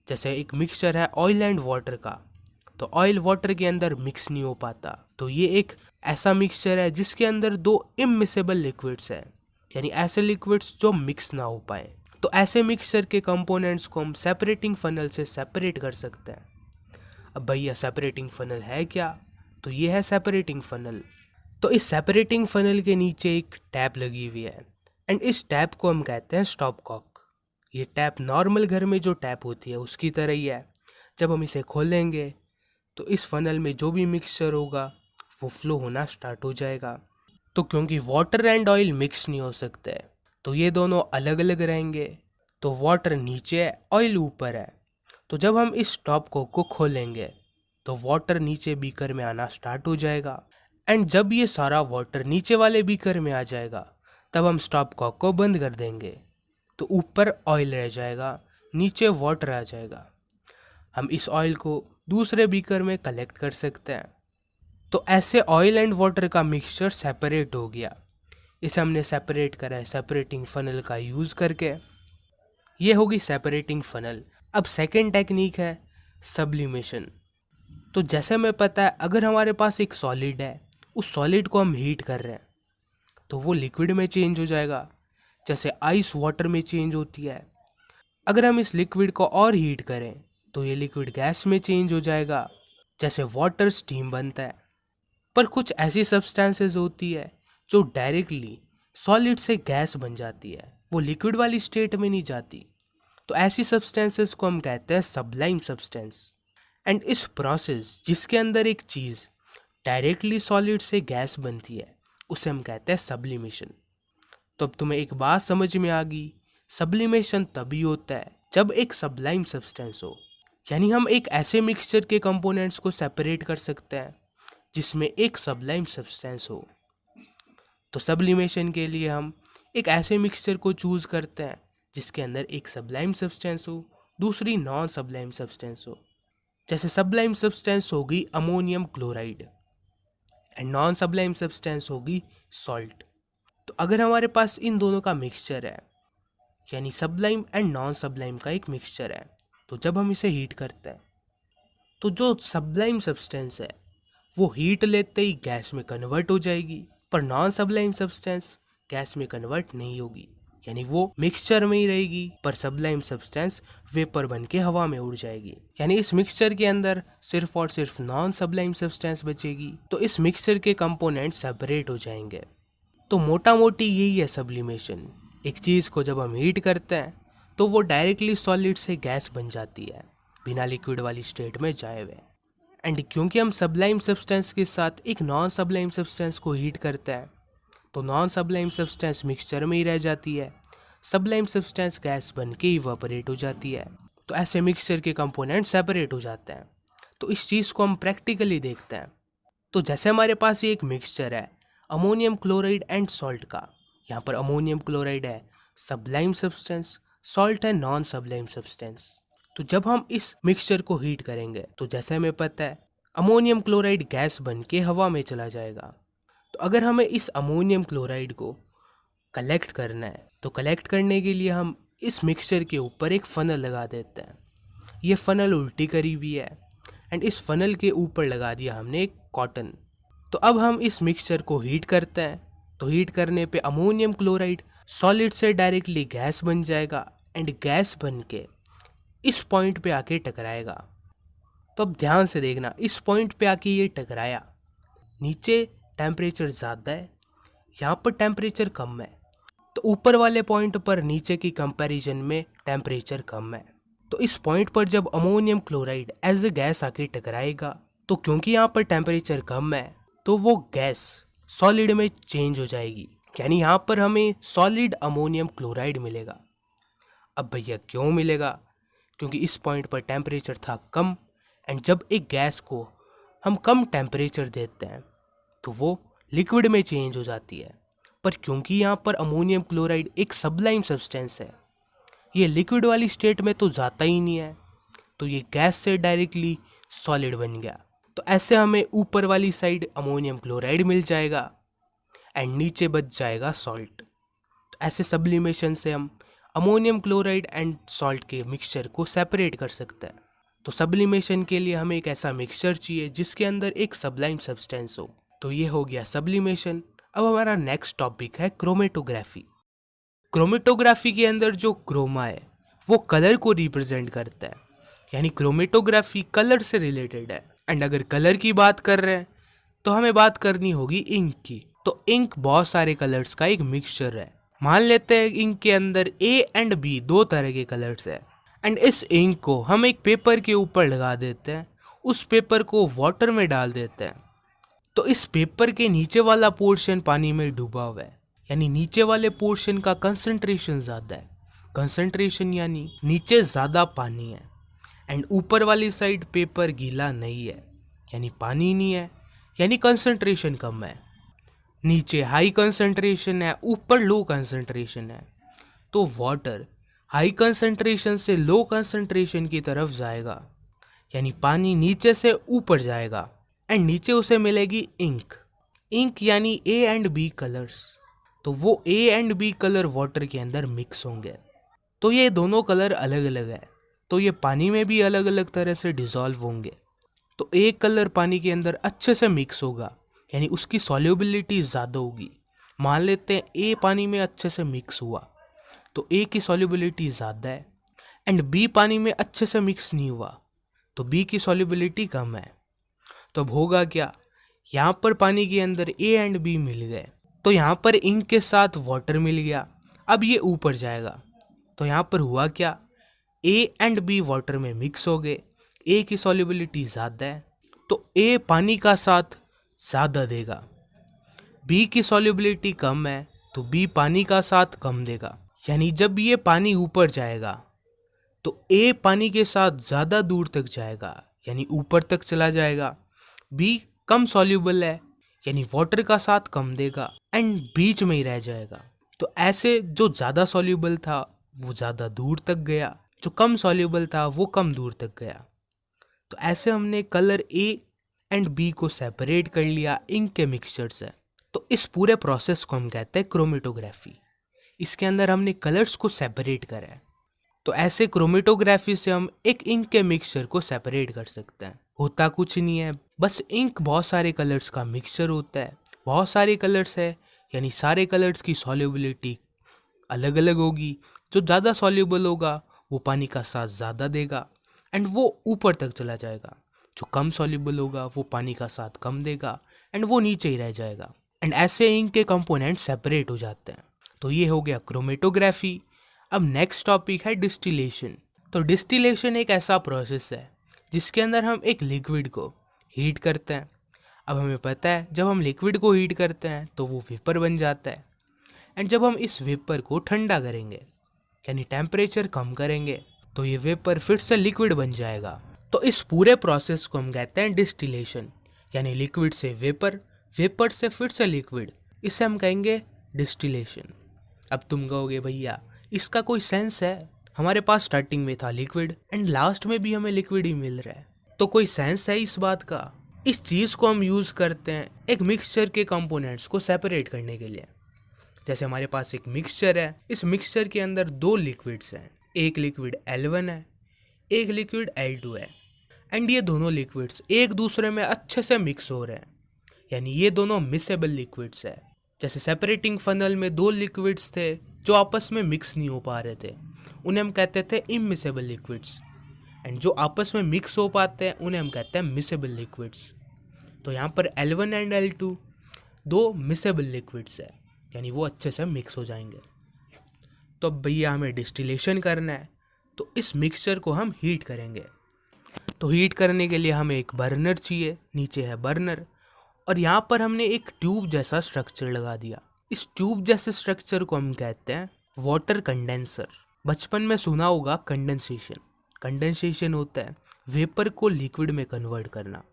जैसे एक मिक्सचर है ऑयल एंड वाटर का, तो ऑयल वाटर के अंदर मिक्स नहीं हो पाता, तो ये एक ऐसा मिक्सचर है जिसके अंदर दो इमिसेबल लिक्विड्स हैं, यानी ऐसे लिक्विड्स जो मिक्स ना हो पाए। तो ऐसे मिक्सचर के कंपोनेंट्स को हम सेपरेटिंग फनल से सेपरेट कर सकते हैं। अब भैया सेपरेटिंग फनल है क्या? तो ये है सेपरेटिंग फनल। तो इस सेपरेटिंग फनल के नीचे एक टैप लगी हुई है एंड इस टैप को हम कहते हैं स्टॉप कॉक। ये टैप नॉर्मल घर में जो टैप होती है उसकी तरह ही है। जब हम इसे खोलेंगे तो इस फनल में जो भी मिक्सचर होगा वो फ्लो होना स्टार्ट हो जाएगा। तो क्योंकि वाटर एंड ऑयल मिक्स नहीं हो सकते, तो ये दोनों अलग अलग रहेंगे। तो वाटर नीचे है, ऑयल ऊपर है। तो जब हम इस टॉप कॉक को खोलेंगे तो वाटर नीचे बीकर में आना स्टार्ट हो जाएगा एंड जब ये सारा वाटर नीचे वाले बीकर में आ जाएगा तब हम स्टॉप कॉक को बंद कर देंगे। तो ऊपर ऑयल रह जाएगा, नीचे वाटर आ जाएगा। हम इस ऑयल को दूसरे बीकर में कलेक्ट कर सकते हैं। तो ऐसे ऑयल एंड वाटर का मिक्सचर सेपरेट हो गया। इसे हमने सेपरेट करा है सेपरेटिंग फनल का यूज़ करके। ये होगी सेपरेटिंग फनल। अब सेकेंड टेक्निक है सब्लिमेशन। तो जैसे हमें पता है अगर हमारे पास एक सॉलिड है, उस सॉलिड को हम हीट कर रहे हैं तो वो लिक्विड में चेंज हो जाएगा, जैसे आइस वाटर में चेंज होती है। अगर हम इस लिक्विड को और हीट करें तो ये लिक्विड गैस में चेंज हो जाएगा, जैसे वाटर स्टीम बनता है। पर कुछ ऐसी सब्सटेंसेस होती है जो डायरेक्टली सॉलिड से गैस बन जाती है, वो लिक्विड वाली स्टेट में नहीं जाती। तो ऐसी सब्सटेंसेस को हम कहते हैं सब्लाइम सब्सटेंस। एंड इस प्रोसेस जिसके अंदर एक चीज़ डायरेक्टली सॉलिड से गैस बनती है उसे हम कहते हैं सब्लिमेशन। तो अब तुम्हें एक बात समझ में आ गई, सब्लिमेशन तभी होता है जब एक सब्लाइम सब्सटेंस हो, यानी हम एक ऐसे मिक्सचर के कंपोनेंट्स को सेपरेट कर सकते हैं जिसमें एक सब्लाइम सब्सटेंस हो। तो सब्लिमेशन के लिए हम एक ऐसे मिक्सचर को चूज करते हैं जिसके अंदर एक सब्लाइम सब्सटेंस हो, दूसरी नॉन सब्लाइम सब्सटेंस हो। जैसे सब्लाइम सब्सटेंस होगी ammonium chloride and non sublime substance होगी सॉल्ट। तो अगर हमारे पास इन दोनों का मिक्सचर है, यानी सब्लाइम एंड नॉन सब्लाइम का एक मिक्सचर है, तो जब हम इसे हीट करते हैं तो जो सब्लाइम सब्सटेंस है वो हीट लेते ही गैस में कन्वर्ट हो जाएगी, पर नॉन सब्लाइम सब्सटेंस गैस में कन्वर्ट नहीं होगी, यानी वो मिक्सचर में ही रहेगी, पर सब्लाइम सब्सटेंस वेपर बन के हवा में उड़ जाएगी। यानी इस मिक्सचर के अंदर सिर्फ और सिर्फ नॉन सब्लाइम सब्सटेंस बचेगी। तो इस मिक्सचर के कंपोनेंट सेपरेट हो जाएंगे। तो मोटा मोटी यही है सब्लिमेशन। एक चीज़ को जब हम हीट करते हैं तो वो डायरेक्टली सॉलिड से गैस बन जाती है बिना लिक्विड वाली स्टेट में जाए हुए। एंड क्योंकि हम सब्लाइम सब्सटेंस के साथ एक नॉन सब्लाइम सब्सटेंस को हीट करते हैं तो नॉन सब्लाइम सब्सटेंस मिक्सचर में ही रह जाती है, सब्लाइम सब्सटेंस गैस बन के इवापोरेट हो जाती है। तो ऐसे मिक्सचर के कंपोनेंट सेपरेट हो जाते हैं। तो इस चीज़ को हम प्रैक्टिकली देखते हैं। तो जैसे हमारे पास ये एक मिक्सचर है अमोनियम क्लोराइड एंड सॉल्ट का। यहाँ पर अमोनियम क्लोराइड है सब्लाइम सब्सटेंस, सॉल्ट है नॉन सब्लाइम सब्सटेंस। तो जब हम इस मिक्सचर को हीट करेंगे तो जैसे हमें पता है अमोनियम क्लोराइड गैस बन के हवा में चला जाएगा। तो अगर हमें इस अमोनियम क्लोराइड को कलेक्ट करना है तो कलेक्ट करने के लिए हम इस मिक्सचर के ऊपर एक फनल लगा देते हैं। ये फनल उल्टी करी हुई है एंड इस फनल के ऊपर लगा दिया हमने एक कॉटन। तो अब हम इस मिक्सचर को हीट करते हैं। तो हीट करने पे अमोनियम क्लोराइड सॉलिड से डायरेक्टली गैस बन जाएगा एंड गैस बन के इस पॉइंट पे आके टकराएगा। तो अब ध्यान से देखना, इस पॉइंट पे आके ये टकराया। नीचे टेम्परेचर ज़्यादा है, यहाँ पर टेम्परेचर कम है। तो ऊपर वाले पॉइंट पर नीचे की कंपैरिजन में टेम्परेचर कम है। तो इस पॉइंट पर जब ammonium chloride as a gas आके टकराएगा तो क्योंकि यहाँ पर टेम्परेचर कम है तो वो गैस सॉलिड में चेंज हो जाएगी, यानी यहाँ पर हमें सॉलिड अमोनियम क्लोराइड मिलेगा। अब भैया क्यों मिलेगा? क्योंकि इस पॉइंट पर टेम्परेचर था कम एंड जब एक गैस को हम कम टेम्परेचर देते हैं तो वो लिक्विड में चेंज हो जाती है। पर क्योंकि यहाँ पर अमोनियम क्लोराइड एक सब्लाइम सब्सटेंस है, ये लिक्विड वाली स्टेट में तो जाता ही नहीं है, तो ये गैस से डायरेक्टली सॉलिड बन गया। तो ऐसे हमें ऊपर वाली साइड अमोनियम क्लोराइड मिल जाएगा एंड नीचे बच जाएगा सॉल्ट। तो ऐसे सब्लिमेशन से हम अमोनियम क्लोराइड एंड सॉल्ट के मिक्सचर को सेपरेट कर सकते हैं। तो सब्लिमेशन के लिए हमें एक ऐसा मिक्सचर चाहिए जिसके अंदर एक सबलाइम सब्सटेंस हो। तो ये हो गया सब्लिमेशन। अब हमारा नेक्स्ट टॉपिक है क्रोमेटोग्राफी। क्रोमेटोग्राफी के अंदर जो क्रोमा है वो कलर को रिप्रेजेंट करता है, यानी क्रोमेटोग्राफी कलर से रिलेटेड है। एंड अगर कलर की बात कर रहे हैं तो हमें बात करनी होगी इंक की। तो इंक बहुत सारे कलर्स का एक मिक्सचर है। मान लेते हैं इंक के अंदर ए एंड बी दो तरह के कलर्स है। एंड इस इंक को हम एक पेपर के ऊपर लगा देते हैं, उस पेपर को वाटर में डाल देते हैं। तो इस पेपर के नीचे वाला पोर्शन पानी में डूबा हुआ है, यानी नीचे वाले पोर्शन का कंसंट्रेशन ज़्यादा है। कंसंट्रेशन यानी नीचे ज़्यादा पानी है। एंड ऊपर वाली साइड पेपर गीला नहीं है, यानी पानी नहीं है, यानी कंसंट्रेशन कम है। नीचे हाई कंसंट्रेशन है, ऊपर लो कंसंट्रेशन है। तो वाटर हाई कंसंट्रेशन से लो कंसंट्रेशन की तरफ जाएगा, यानी पानी नीचे से ऊपर जाएगा। एंड नीचे उसे मिलेगी इंक। इंक यानी ए एंड बी कलर्स। तो वो A and B colour water के अंदर मिक्स होंगे। तो ये दोनों कलर अलग अलग है, तो ये पानी में भी अलग अलग तरह से डिसॉल्व होंगे। तो एक कलर पानी के अंदर अच्छे से मिक्स होगा, यानी उसकी सॉल्युबिलिटी ज़्यादा होगी। मान लेते हैं ए पानी में अच्छे से मिक्स हुआ तो ए की सॉल्युबिलिटी ज़्यादा है। एंड बी पानी में अच्छे से मिक्स नहीं हुआ तो बी की सॉल्युबिलिटी कम है। तो अब होगा क्या, यहाँ पर पानी के अंदर ए एंड बी मिल गए, तो यहाँ पर इंक के साथ वाटर मिल गया। अब ये ऊपर जाएगा, तो यहाँ पर हुआ क्या, ए एंड बी वाटर में मिक्स हो गए। ए की सॉल्युबिलिटी ज़्यादा है तो ए पानी का साथ ज़्यादा देगा। बी की सॉल्युबिलिटी कम है तो बी पानी का साथ कम देगा। यानी जब ये पानी ऊपर जाएगा तो ए पानी के साथ ज़्यादा दूर तक जाएगा, यानी ऊपर तक चला जाएगा। बी कम सॉल्युबल है, यानी वाटर का साथ कम देगा एंड बीच में ही रह जाएगा। तो ऐसे जो ज़्यादा सॉल्युबल था वो ज़्यादा दूर तक गया, जो कम सॉल्युबल था वो कम दूर तक गया। तो ऐसे हमने कलर ए एंड बी को सेपरेट कर लिया इंक के मिक्सचर से। तो इस पूरे प्रोसेस को हम कहते हैं क्रोमेटोग्राफी। इसके अंदर हमने कलर्स को सेपरेट करा है। तो ऐसे क्रोमेटोग्राफी से हम एक इंक के मिक्सचर को सेपरेट कर सकते हैं। होता कुछ नहीं है, बस इंक बहुत सारे कलर्स का मिक्सचर होता है। बहुत सारे कलर्स है, यानी सारे कलर्स की सॉल्युबिलिटी अलग अलग होगी। जो ज़्यादा सॉल्युबल होगा वो पानी का साथ ज़्यादा देगा एंड वो ऊपर तक चला जाएगा। जो कम सॉल्युबल होगा वो पानी का साथ कम देगा एंड वो नीचे ही रह जाएगा। एंड ऐसे इंक के कंपोनेंट सेपरेट हो जाते हैं। तो ये हो गया क्रोमेटोग्राफी। अब नेक्स्ट टॉपिक है डिस्टिलेशन। तो डिस्टिलेशन एक ऐसा प्रोसेस है जिसके अंदर हम एक लिक्विड को हीट करते हैं। अब हमें पता है जब हम लिक्विड को हीट करते हैं तो वो वेपर बन जाता है। एंड जब हम इस वेपर को ठंडा करेंगे, यानी टेम्परेचर कम करेंगे, तो ये वेपर फिर से लिक्विड बन जाएगा। तो इस पूरे प्रोसेस को हम कहते हैं डिस्टिलेशन, यानी लिक्विड से वेपर, वेपर से फिर से लिक्विड, इसे हम कहेंगे डिस्टिलेशन। अब तुम कहोगे भैया इसका कोई सेंस है, हमारे पास स्टार्टिंग में था लिक्विड एंड लास्ट में भी हमें लिक्विड ही मिल रहा है, तो कोई सेंस है इस बात का? इस चीज़ को हम यूज़ करते हैं एक मिक्सचर के कंपोनेंट्स को सेपरेट करने के लिए। जैसे हमारे पास एक मिक्सचर है, इस मिक्सचर के अंदर दो लिक्विड्स हैं, एक लिक्विड L1 है, एक लिक्विड L2 है। एंड ये दोनों लिक्विड्स एक दूसरे में अच्छे से मिक्स हो रहे हैं, यानी ये दोनों मिक्सेबल लिक्विड्स है। जैसे सेपरेटिंग फनल में दो लिक्विड्स थे जो आपस में मिक्स नहीं हो पा रहे थे, उन्हें हम कहते थे इमिसेबल लिक्विड्स। एंड जो आपस में मिक्स हो पाते हैं उन्हें हम कहते हैं मिसेबल लिक्विड्स। तो यहाँ पर L1 एंड L2 दो मिसेबल लिक्विड्स है, यानी वो अच्छे से मिक्स हो जाएंगे। तो अब भैया हमें डिस्टिलेशन करना है, तो इस मिक्सचर को हम हीट करेंगे। तो हीट करने के लिए हमें एक बर्नर चाहिए, नीचे है बर्नर, और यहाँ पर हमने एक ट्यूब जैसा स्ट्रक्चर लगा दिया। इस ट्यूब जैसे स्ट्रक्चर को हम कहते हैं वाटर कंडेंसर। बचपन में सुना होगा कंडेंसेशन। कंडेंसेशन होता है वेपर को लिक्विड में कन्वर्ट करना।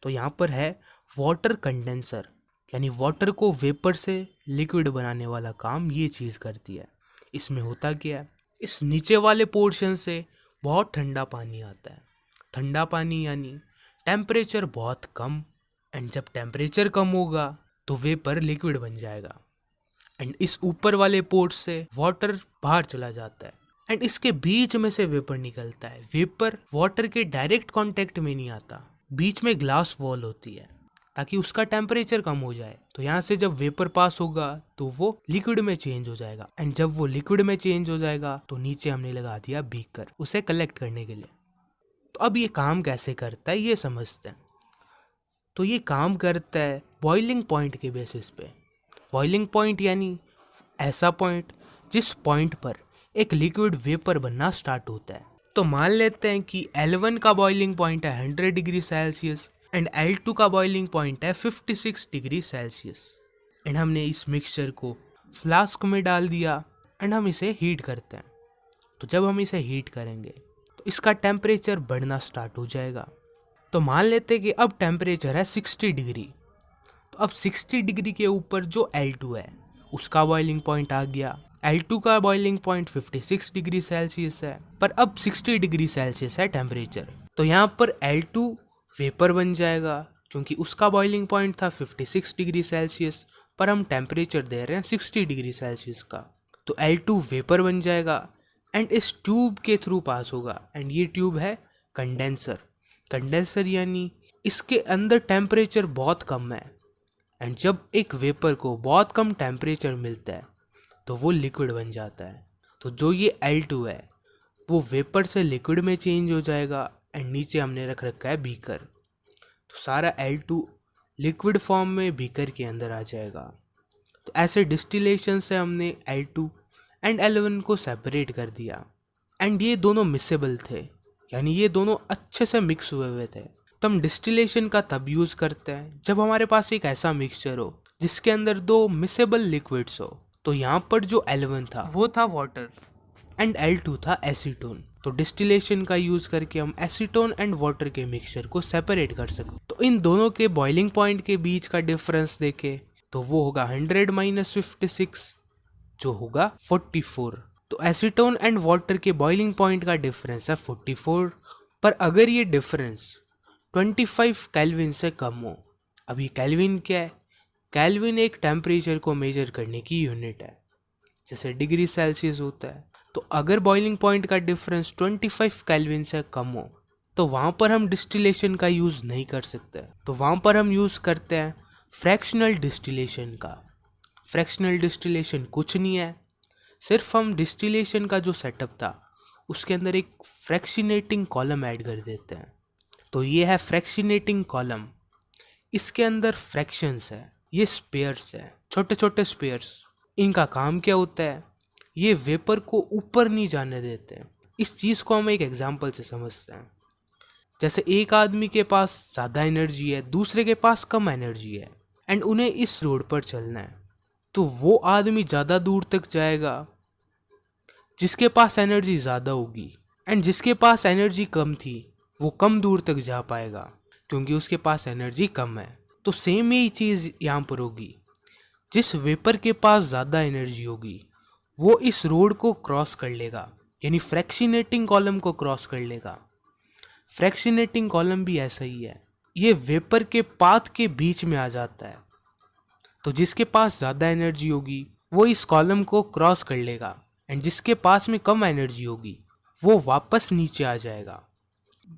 तो यहाँ पर है वाटर कंडेंसर, यानी वाटर को वेपर से लिक्विड बनाने वाला काम ये चीज़ करती है। इसमें होता क्या है, इस नीचे वाले पोर्शन से बहुत ठंडा पानी आता है। ठंडा पानी यानी टेम्परेचर बहुत कम, एंड जब टेम्परेचर कम होगा तो वेपर लिक्विड बन जाएगा। एंड इस ऊपर वाले पोर्ट से वाटर बाहर चला जाता है एंड इसके बीच में से वेपर निकलता है। वेपर वाटर के डायरेक्ट कांटेक्ट में नहीं आता, बीच में ग्लास वॉल होती है ताकि उसका टेम्परेचर कम हो जाए। तो यहाँ से जब वेपर पास होगा तो वो लिक्विड में चेंज हो जाएगा एंड जब वो लिक्विड में चेंज हो जाएगा तो नीचे हमने लगा दिया बीकर उसे कलेक्ट करने के लिए। तो अब ये काम कैसे करता है ये समझते हैं। तो ये काम करता है बॉइलिंग पॉइंट के बेसिस पे। बॉइलिंग पॉइंट यानी ऐसा पॉइंट जिस पॉइंट पर एक लिक्विड वेपर बनना स्टार्ट होता है। तो मान लेते हैं कि L1 का बॉइलिंग पॉइंट है 100 डिग्री सेल्सियस एंड L2 का बॉइलिंग पॉइंट है 56 डिग्री सेल्सियस। एंड हमने इस मिक्सचर को फ्लास्क में डाल दिया एंड हम इसे हीट करते हैं। तो जब हम इसे हीट करेंगे तो इसका टेम्परेचर बढ़ना स्टार्ट हो जाएगा। तो मान लेते हैं कि अब टेम्परेचर है 60 डिग्री। तो अब 60 डिग्री के ऊपर जो L2 है उसका बॉइलिंग पॉइंट आ गया। L2 का बॉइलिंग पॉइंट 56 डिग्री सेल्सियस है, पर अब 60 डिग्री सेल्सियस है टेम्परेचर। तो यहाँ पर L2 वेपर बन जाएगा क्योंकि उसका बॉइलिंग पॉइंट था 56 डिग्री सेल्सियस, पर हम टेम्परेचर दे रहे हैं 60 डिग्री सेल्सियस का। तो L2 वेपर बन जाएगा एंड इस ट्यूब के थ्रू पास होगा एंड ये ट्यूब है कंडेंसर। कंडेंसर यानी इसके अंदर टेम्परेचर बहुत कम है एंड जब एक वेपर को बहुत कम टेम्परेचर मिलता है तो वो लिक्विड बन जाता है। तो जो ये L2 है वो वेपर से लिक्विड में चेंज हो जाएगा एंड नीचे हमने रख रखा है बीकर। तो सारा L2 लिक्विड फॉर्म में बीकर के अंदर आ जाएगा। तो ऐसे डिस्टिलेशन से हमने L2 एंड L1 को सेपरेट कर दिया एंड ये दोनों मिक्सेबल थे, यानी ये दोनों अच्छे से मिक्स हुए हुए थे। तो हम डिस्टिलेशन का तब यूज़ करते हैं जब हमारे पास एक ऐसा मिक्सचर हो जिसके अंदर दो मिक्सेबल लिक्विड्स हो। तो यहाँ पर जो L1 था वो था वाटर एंड L2 था एसीटोन। तो डिस्टिलेशन का यूज़ करके हम एसीटोन एंड वाटर के मिक्सचर को सेपरेट कर सकते। तो इन दोनों के बॉइलिंग पॉइंट के बीच का डिफरेंस देखें तो वो होगा 100 - 56 जो होगा 44। तो एसीटोन एंड वाटर के बॉइलिंग पॉइंट का डिफरेंस है 44, पर अगर ये डिफरेंस 25 केल्विन से कम हो। अभी केल्विन क्या है? केल्विन एक टेम्परेचर को मेजर करने की यूनिट है, जैसे डिग्री सेल्सियस होता है। तो अगर बॉइलिंग पॉइंट का डिफरेंस 25 केल्विन से कम हो तो वहाँ पर हम डिस्टिलेशन का यूज़ नहीं कर सकते। तो वहाँ पर हम यूज़ करते हैं फ्रैक्शनल डिस्टिलेशन का। फ्रैक्शनल डिस्टिलेशन कुछ नहीं है, सिर्फ हम डिस्टिलेशन का जो सेटअप था उसके अंदर एक फ्रैक्शनेटिंग कॉलम ऐड कर देते हैं। तो ये है फ्रैक्शनेटिंग कॉलम। इसके अंदर फ्रैक्शंस है, ये स्पेयर्स है, छोटे छोटे स्पेयर्स। इनका काम क्या होता है? ये वेपर को ऊपर नहीं जाने देते हैं। इस चीज़ को हम एक एग्जांपल से समझते हैं। जैसे एक आदमी के पास ज़्यादा एनर्जी है, दूसरे के पास कम एनर्जी है एंड उन्हें इस रोड पर चलना है। तो वो आदमी ज़्यादा दूर तक जाएगा जिसके पास एनर्जी ज़्यादा होगी एंड जिसके पास एनर्जी कम थी वो कम दूर तक जा पाएगा क्योंकि उसके पास एनर्जी कम है। तो सेम यही चीज़ यहाँ पर होगी। जिस वेपर के पास ज़्यादा एनर्जी होगी वो इस रोड को क्रॉस कर लेगा, यानी फ्रैक्शनेटिंग कॉलम को क्रॉस कर लेगा। फ्रैक्शनेटिंग कॉलम भी ऐसा ही है, ये वेपर के पाथ के बीच में आ जाता है। तो जिसके पास ज़्यादा एनर्जी होगी वो इस कॉलम को क्रॉस कर लेगा एंड जिसके पास में कम एनर्जी होगी वो वापस नीचे आ जाएगा।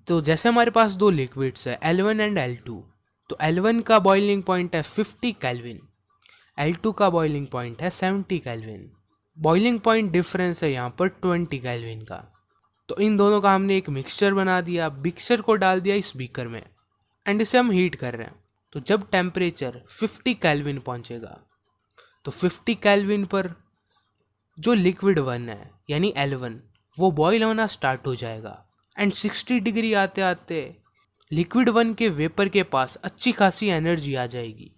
तो जैसे हमारे पास दो लिक्विड्स है L1 एंड L2। तो L1 का बॉइलिंग पॉइंट है 50 केल्विन, L2 का बॉइलिंग पॉइंट है 70 केल्विन। बॉइलिंग पॉइंट डिफरेंस है यहाँ पर 20 केल्विन का। तो इन दोनों का हमने एक मिक्सचर बना दिया, मिक्सचर को डाल दिया इस बीकर में एंड इसे हम हीट कर रहे हैं। तो जब टेम्परेचर 50 केल्विन पहुँचेगा तो 50 केल्विन पर जो लिक्विड 1 है यानी L1 वो बॉयल होना स्टार्ट हो जाएगा एंड 60 डिग्री आते आते लिक्विड 1 के वेपर के पास अच्छी खासी एनर्जी आ जाएगी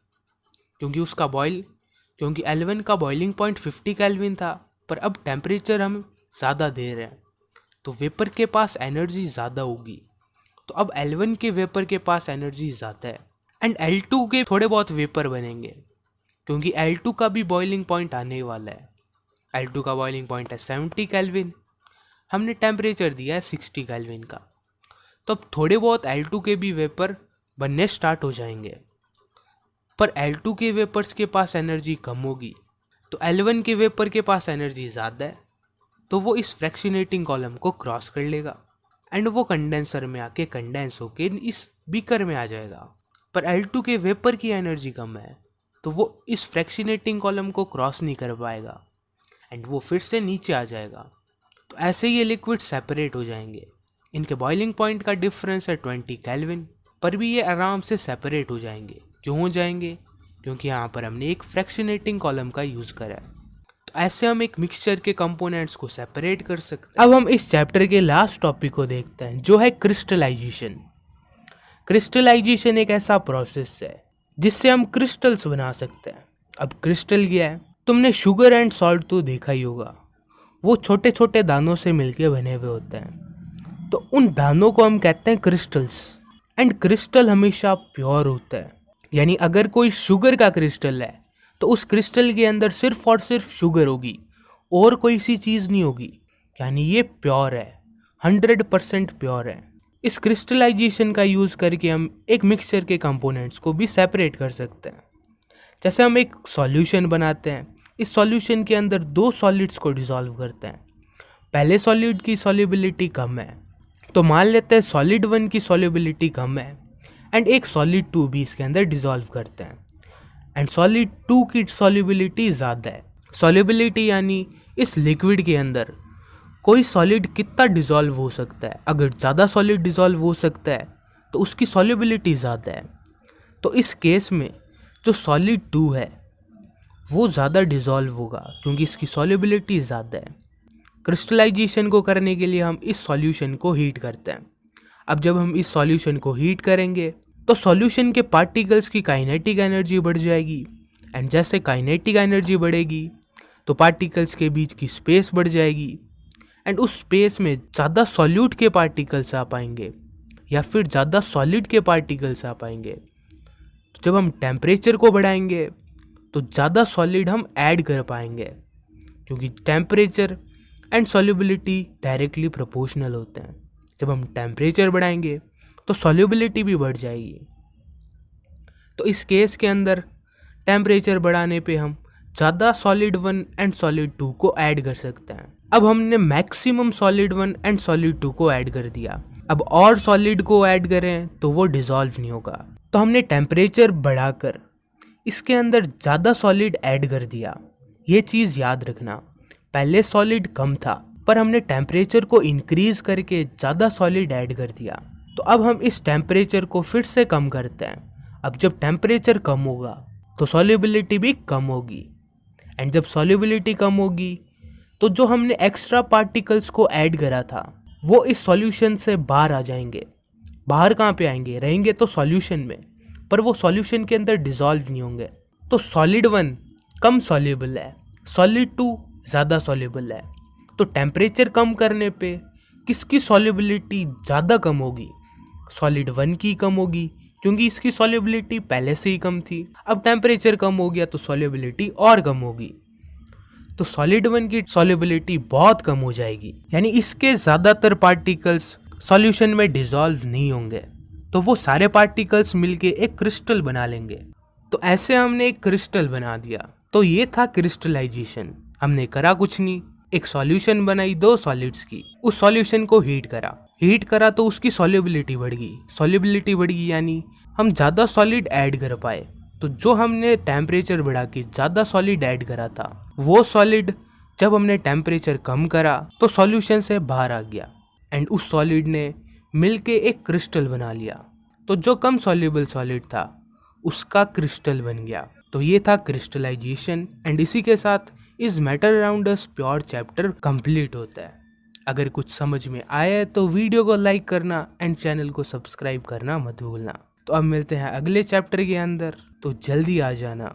क्योंकि L1 का बॉइलिंग पॉइंट 50 केल्विन था, पर अब टेम्परेचर हम ज़्यादा दे रहे हैं तो वेपर के पास एनर्जी ज़्यादा होगी। तो अब L1 के वेपर के पास एनर्जी ज़्यादा है एंड L2 के थोड़े बहुत वेपर बनेंगे क्योंकि L2 का भी बॉइलिंग पॉइंट आने वाला है। L2 का बॉइलिंग पॉइंट है 70 केल्विन, हमने टेम्परेचर दिया है 60 केल्विन का। तो अब थोड़े बहुत L2 के भी वेपर बनने स्टार्ट हो जाएंगे, पर L2 के वेपर्स के पास एनर्जी कम होगी तो L1 के वेपर के पास एनर्जी ज़्यादा है, तो वो इस फ्रैक्शनेटिंग कॉलम को क्रॉस कर लेगा एंड वो कंडेंसर में आके कंडेंस होके इस बीकर में आ जाएगा। पर L2 के वेपर की एनर्जी कम है, तो वो इस फ्रैक्शनेटिंग कॉलम को क्रॉस नहीं कर पाएगा एंड वो फिर से नीचे आ जाएगा। तो ऐसे ये लिक्विड सेपरेट हो जाएंगे। इनके बॉइलिंग पॉइंट का डिफरेंस है 20 केल्विन, पर भी ये आराम से सेपरेट हो जाएंगे। क्यों हो जाएंगे? क्योंकि यहाँ पर हमने एक फ्रैक्शनेटिंग कॉलम का यूज़ करा है। तो ऐसे हम एक मिक्सचर के कंपोनेंट्स को सेपरेट कर सकते हैं। अब हम इस चैप्टर के लास्ट टॉपिक को देखते हैं, जो है क्रिस्टलाइजेशन। क्रिस्टलाइजेशन एक ऐसा प्रोसेस है जिससे हम क्रिस्टल्स बना सकते हैं। अब क्रिस्टल क्या है? तुमने शुगर एंड सॉल्ट तो देखा ही होगा, वो छोटे छोटे दानों से मिलके बने हुए होते हैं। तो उन दानों को हम कहते हैं क्रिस्टल्स। एंड क्रिस्टल हमेशा प्योर होता है, यानी अगर कोई शुगर का क्रिस्टल है तो उस क्रिस्टल के अंदर सिर्फ और सिर्फ शुगर होगी और कोई सी चीज़ नहीं होगी, यानी ये प्योर है, 100% प्योर है। इस क्रिस्टलाइजेशन का यूज़ करके हम एक मिक्सचर के कंपोनेंट्स को भी सेपरेट कर सकते हैं। जैसे हम एक सॉल्यूशन बनाते हैं, इस सॉल्यूशन के अंदर दो सॉलिड्स को डिसॉल्व करते हैं। पहले सॉलिड की सॉल्युबिलिटी कम है, तो मान लेते हैं सॉलिड 1 की सॉल्युबिलिटी कम है एंड एक सॉलिड 2 भी इसके अंदर डिसॉल्व करते हैं एंड सॉलिड 2 की सॉल्युबिलिटी ज़्यादा है। सॉल्युबिलिटी यानी इस लिक्विड के अंदर कोई सॉलिड कितना डिसॉल्व हो सकता है। अगर ज़्यादा सॉलिड डिसॉल्व हो सकता है तो उसकी सॉल्युबिलिटी ज़्यादा है। तो इस केस में जो सॉलिड 2 है वो ज़्यादा डिसॉल्व होगा क्योंकि इसकी सॉल्युबिलिटी ज़्यादा है। क्रिस्टलाइजेशन को करने के लिए हम इस सॉल्यूशन को हीट करते हैं। अब जब हम इस सॉल्यूशन को हीट करेंगे तो सॉल्यूशन के पार्टिकल्स की काइनेटिक एनर्जी बढ़ जाएगी एंड जैसे काइनेटिक एनर्जी बढ़ेगी तो पार्टिकल्स के बीच की स्पेस बढ़ जाएगी एंड उस स्पेस में ज़्यादा सॉल्यूट के पार्टिकल्स आ पाएंगे या फिर ज़्यादा सॉलिड के पार्टिकल्स आ पाएंगे। तो जब हम टेम्परेचर को बढ़ाएंगे तो ज़्यादा सॉलिड हम ऐड कर पाएंगे क्योंकि temperature and solubility directly proportional होते हैं। जब हम टेम्परेचर बढ़ाएंगे तो सॉल्युबिलिटी भी बढ़ जाएगी। तो इस केस के अंदर टेम्परेचर बढ़ाने पे हम ज़्यादा सॉलिड 1 एंड सॉलिड 2 को ऐड कर सकते हैं। अब हमने मैक्सिमम सॉलिड 1 एंड सॉलिड 2 को ऐड कर दिया। अब और सॉलिड को ऐड करें तो वो डिसॉल्व नहीं होगा, तो हमने टेम्परेचर बढ़ाकर इसके अंदर ज़्यादा सॉलिड ऐड कर दिया। ये चीज़ याद रखना, पहले सॉलिड कम था पर हमने टेम्परेचर को इंक्रीज करके ज़्यादा सॉलिड ऐड कर दिया। तो अब हम इस टेम्परेचर को फिर से कम करते हैं। अब जब टेम्परेचर कम होगा तो सॉल्युबिलिटी भी कम होगी एंड जब सॉल्युबिलिटी कम होगी तो जो हमने एक्स्ट्रा पार्टिकल्स को ऐड करा था वो इस सॉल्यूशन से बाहर आ जाएंगे। बाहर कहाँ पे आएंगे? रहेंगे तो सॉल्यूशन में, पर वो सॉल्यूशन के अंदर डिसॉल्व नहीं होंगे। तो सॉलिड 1 कम सॉल्युबल है, सॉलिड 2 ज़्यादा सॉल्युबल है। तो टेम्परेचर कम करने पे किसकी सॉल्युबिलिटी ज़्यादा कम होगी? सॉलिड 1 की कम होगी क्योंकि इसकी सॉल्युबिलिटी पहले से ही कम थी। अब टेम्परेचर कम हो गया तो सॉल्युबिलिटी और कम होगी, तो सॉलिड 1 की सॉल्युबिलिटी बहुत कम हो जाएगी, यानी इसके ज़्यादातर पार्टिकल्स सॉल्यूशन में डिसॉल्व नहीं होंगे, तो वो सारे पार्टिकल्स मिलके एक क्रिस्टल बना लेंगे। तो ऐसे हमने एक क्रिस्टल बना दिया। तो ये था क्रिस्टलाइजेशन। हमने करा कुछ नहीं, एक सॉल्यूशन बनाई दो सॉलिड्स की, उस सॉल्यूशन को हीट करा तो उसकी सॉल्युबिलिटी बढ़ गई यानी हम ज़्यादा सॉलिड ऐड कर पाए। तो जो हमने टेम्परेचर बढ़ा के ज़्यादा सॉलिड ऐड करा था वो सॉलिड जब हमने टेम्परेचर कम करा तो सॉल्यूशन से बाहर आ गया एंड उस सॉलिड ने मिलके एक क्रिस्टल बना लिया। तो जो कम सॉल्युबल सॉलिड था उसका क्रिस्टल बन गया। तो ये था क्रिस्टलाइजेशन एंड इसी के साथ इस matter around us pure chapter complete होता है। अगर कुछ समझ में आया है तो वीडियो को लाइक करना एंड चैनल को सब्सक्राइब करना मत भूलना। तो अब मिलते हैं अगले चैप्टर के अंदर, तो जल्दी आ जाना।